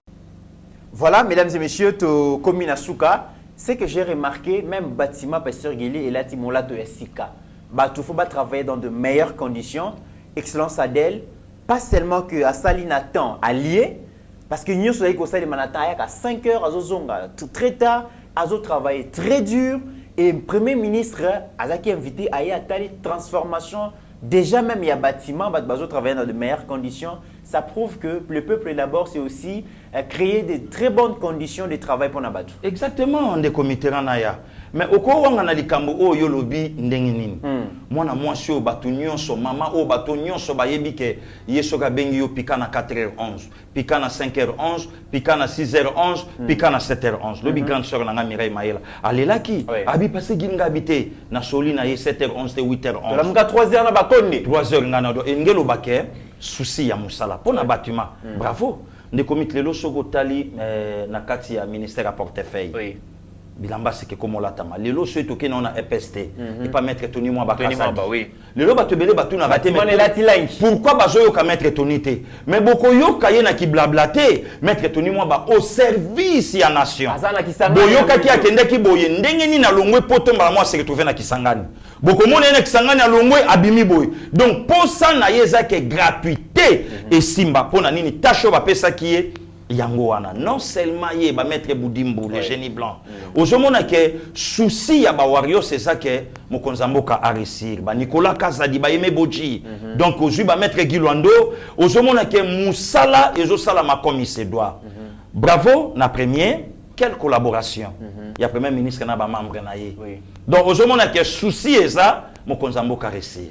[SPEAKER 4] Voilà, mesdames et messieurs, to Komina Souka, c'est que j'ai remarqué, même bâtiment Pasteur Guili et la Timolato Sika, il faut travailler dans de meilleures conditions. Excellence Adèle, pas seulement que à Salinatan allié, parce que nous sommes à 5 heures à Zozonga, très tard, à travailler très dur. Et le Premier ministre a été invité à y aller transformation. Déjà même il y a bâtiment, bazo travailler dans de meilleures conditions. Ça prouve que le peuple d'abord c'est aussi créer de très bonnes conditions de travail pour Nabatu.
[SPEAKER 3] Exactement, on est comité ranaya. Mais au cours où on a les cambo o yolobi ndenginini. Moi na moi sur batu nyonso mama o batu nyonso ba yebike yesoga bengi yo pikana 4h11, pikana 5h11, pikana 6h11, pikana 7h11. Lobi grande sœur na Mireille Maïla. Alelaki abi passé ginga habité na soli na 7h11 et 8h11.
[SPEAKER 4] La muka 3h na bakonde.
[SPEAKER 3] 3h ngana do engelo bake souci ya musala pona bâtiment. Bravo. Ne comité lelo soko tali na kati ya ministère à portefeuille. Oui. Bilamba c'est que comme on l'attend. Les lots ceux qui n'ont pas EPST, et pas mettre Tony moi bakasa. Les lots batebele batu na baté. Pourquoi bazoyo ka mettre tonité? Mais beaucoup yo kaye na ki blablaté, mettre Tony moi ba au service ya nation. Boyo ka ki akende ki boye ndenge ni na longwe poto mbala moi se retrouver na Kisangani. Beaucoup monde na Kisangani na longwe abimi boye. Donc pour ça na yeza que gratuité et simba pona nini tacho ba pesa ki est Yangoana. Non seulement il va mettre Boudimbo, le génie blanc. Aujourd'hui, que souci ya ba wario c'est ça que Mokonzamboka a réussi. Ba Nicolas Kazadi ba Yeme Boji. Donc aujourd'hui va mettre Guilwando. Aujourd'hui que Moussala et Zosala ma comme il se doit. Bravo na premier. Quelle collaboration. Il y a premier ministre na ba membre na ye. Donc aujourd'hui que souci est ça. Mokonzambo karesi.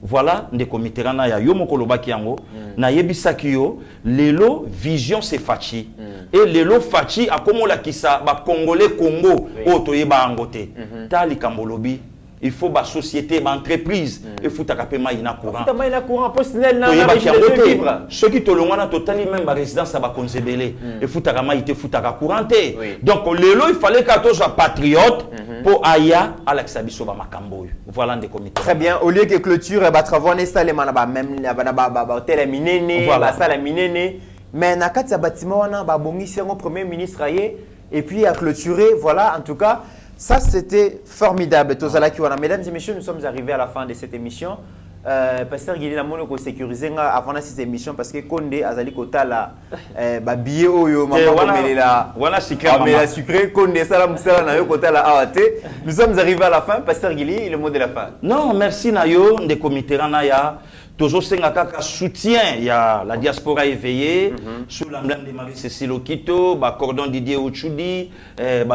[SPEAKER 3] Voilà des comités rana ya yo mokoloba kiango na yebisaki yo lelo vision c'est fachi et lelo fachi akomola kisa ba congolais Congo otoyeba angote tali kambolobi il faut ba société ba entreprise il faut takapema ina courant
[SPEAKER 4] ina courant personnel na
[SPEAKER 3] vivre ceux qui to longana totali même ba résidence ba konzebele il faut takama ite faut takakuranté donc lelo il fallait que to soit patriote pour aya Alexa biso ba makambo voilà des comités.
[SPEAKER 4] Très bien, au lieu que clôture ba travaux installé manaba même ba hôtel minene ba salle minene mais na kati ya bâtiment wana ba bongisi ngo premier ministre aye et puis à clôturer voilà en tout cas ça c'était formidable tozalaki wana. Mesdames et messieurs, nous sommes arrivés à la fin de cette émission. Pasteur Guilin a mono ko sécuriser avant cette émission parce que Konde azali kotala ba billet oyo maman komelela
[SPEAKER 3] voilà sucré
[SPEAKER 4] mais la sucré Konde sala musala na yo kotala awate. Nous sommes arrivés à la fin. Pasteur Guilin, le mot de la fin.
[SPEAKER 3] Non, merci nayo de comité ranaya. Toujours un soutien, il y a la diaspora éveillée, sous l'emblème de Marie-Cécile Okito, cordon Didier Ochudi,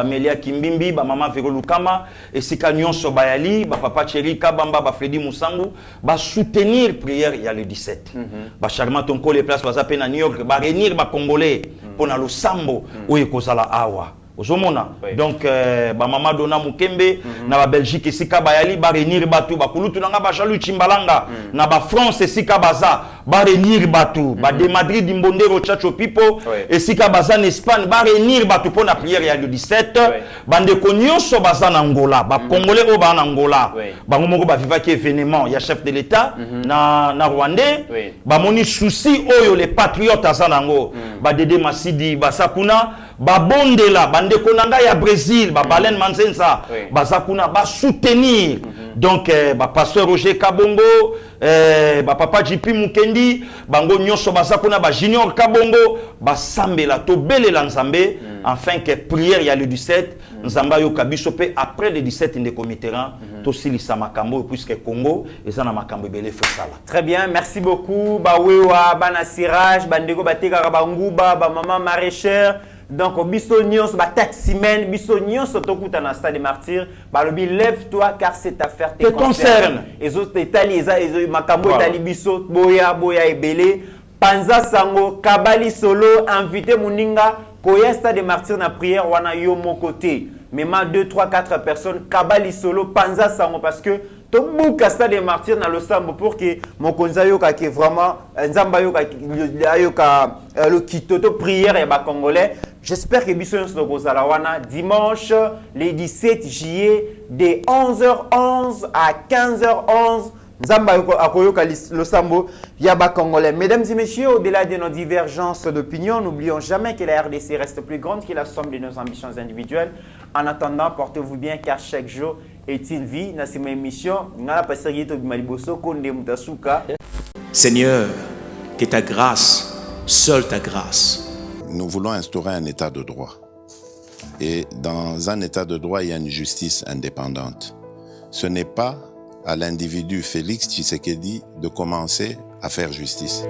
[SPEAKER 3] Melia Kimbimbi, maman Véro Lukama, et si Kanyon Sobayali, papa Chéri Kabamba, Freddy Moussambu, soutenir prière il y a le 17. Charmant Tonko les places, à peine à New York, réunir Congolais pour le Sambo, où il y a Awa. Donc maman dona mukembe na ba Belgique sika bayali ba renir batu ba kulutu nga ba jalu chimbalanga na ba France sika baza ba renir batu ba de Madrid Mbondero Chacho Pipo et sika baza en Espagne ba renir batu pour la prière ya le 17 ba ndeko nyonso baza na Angola ba congolais o ba na Angola ba ngomoko ba vivaki événement ya chef de l'état na Rwandais ba moni souci oyo les patriotes azanango ba Dede Masidi ba Sakuna ba bondela bandeko nanga ya Brésil ba Balen Manzenza ba zakuna ba soutenir donc ba pasteur Roger Kabongo ba papa JP Mukendi bango nyonso ba zakuna ba Junior Kabongo ba sambela to belela nzambe afin que prière ya le 17 nzamba yo kabiso pe après le 17 ndeko Mitterrand to silisa makambo puisque Congo ezana makambo belé fosala.
[SPEAKER 4] Très bien, merci beaucoup ba wewa bana sirage bandeko bateka ba nguba ba maman maraîchère. Donc, biso nyons, ba taximen, biso nyons, tokuta na stade des martyrs, balobi lève-toi car cette affaire te concerne. Et autres Itali, makambo Itali biso, boya ebele, panza sango, kabali solo, invité muninga, koya stade des martyrs na prière wana yo mon côté. Même 2, 3, 4 personnes, kabali solo, panza sango parce que Tobuka stade des martyrs dans le sambo pour que mon konzayo ka qui vraiment nzamba yo ka le kitoto prière et ba congolais. J'espère que biso nyonso kozala wana dimanche le 17 juillet de 11h11 à 15h11 nzamba akoyoka le sambo ya ba congolais. Mesdames et messieurs, au-delà de nos divergences d'opinion, n'oublions jamais que la RDC reste plus grande que la somme de nos ambitions individuelles. En attendant, portez-vous bien car chaque jour est une vie. Dans cette émission,
[SPEAKER 1] Seigneur, que ta grâce, seule ta grâce.
[SPEAKER 2] Nous voulons instaurer un état de droit. Et dans un état de droit, il y a une justice indépendante. Ce n'est pas à l'individu Félix Tshisekedi de commencer à faire justice.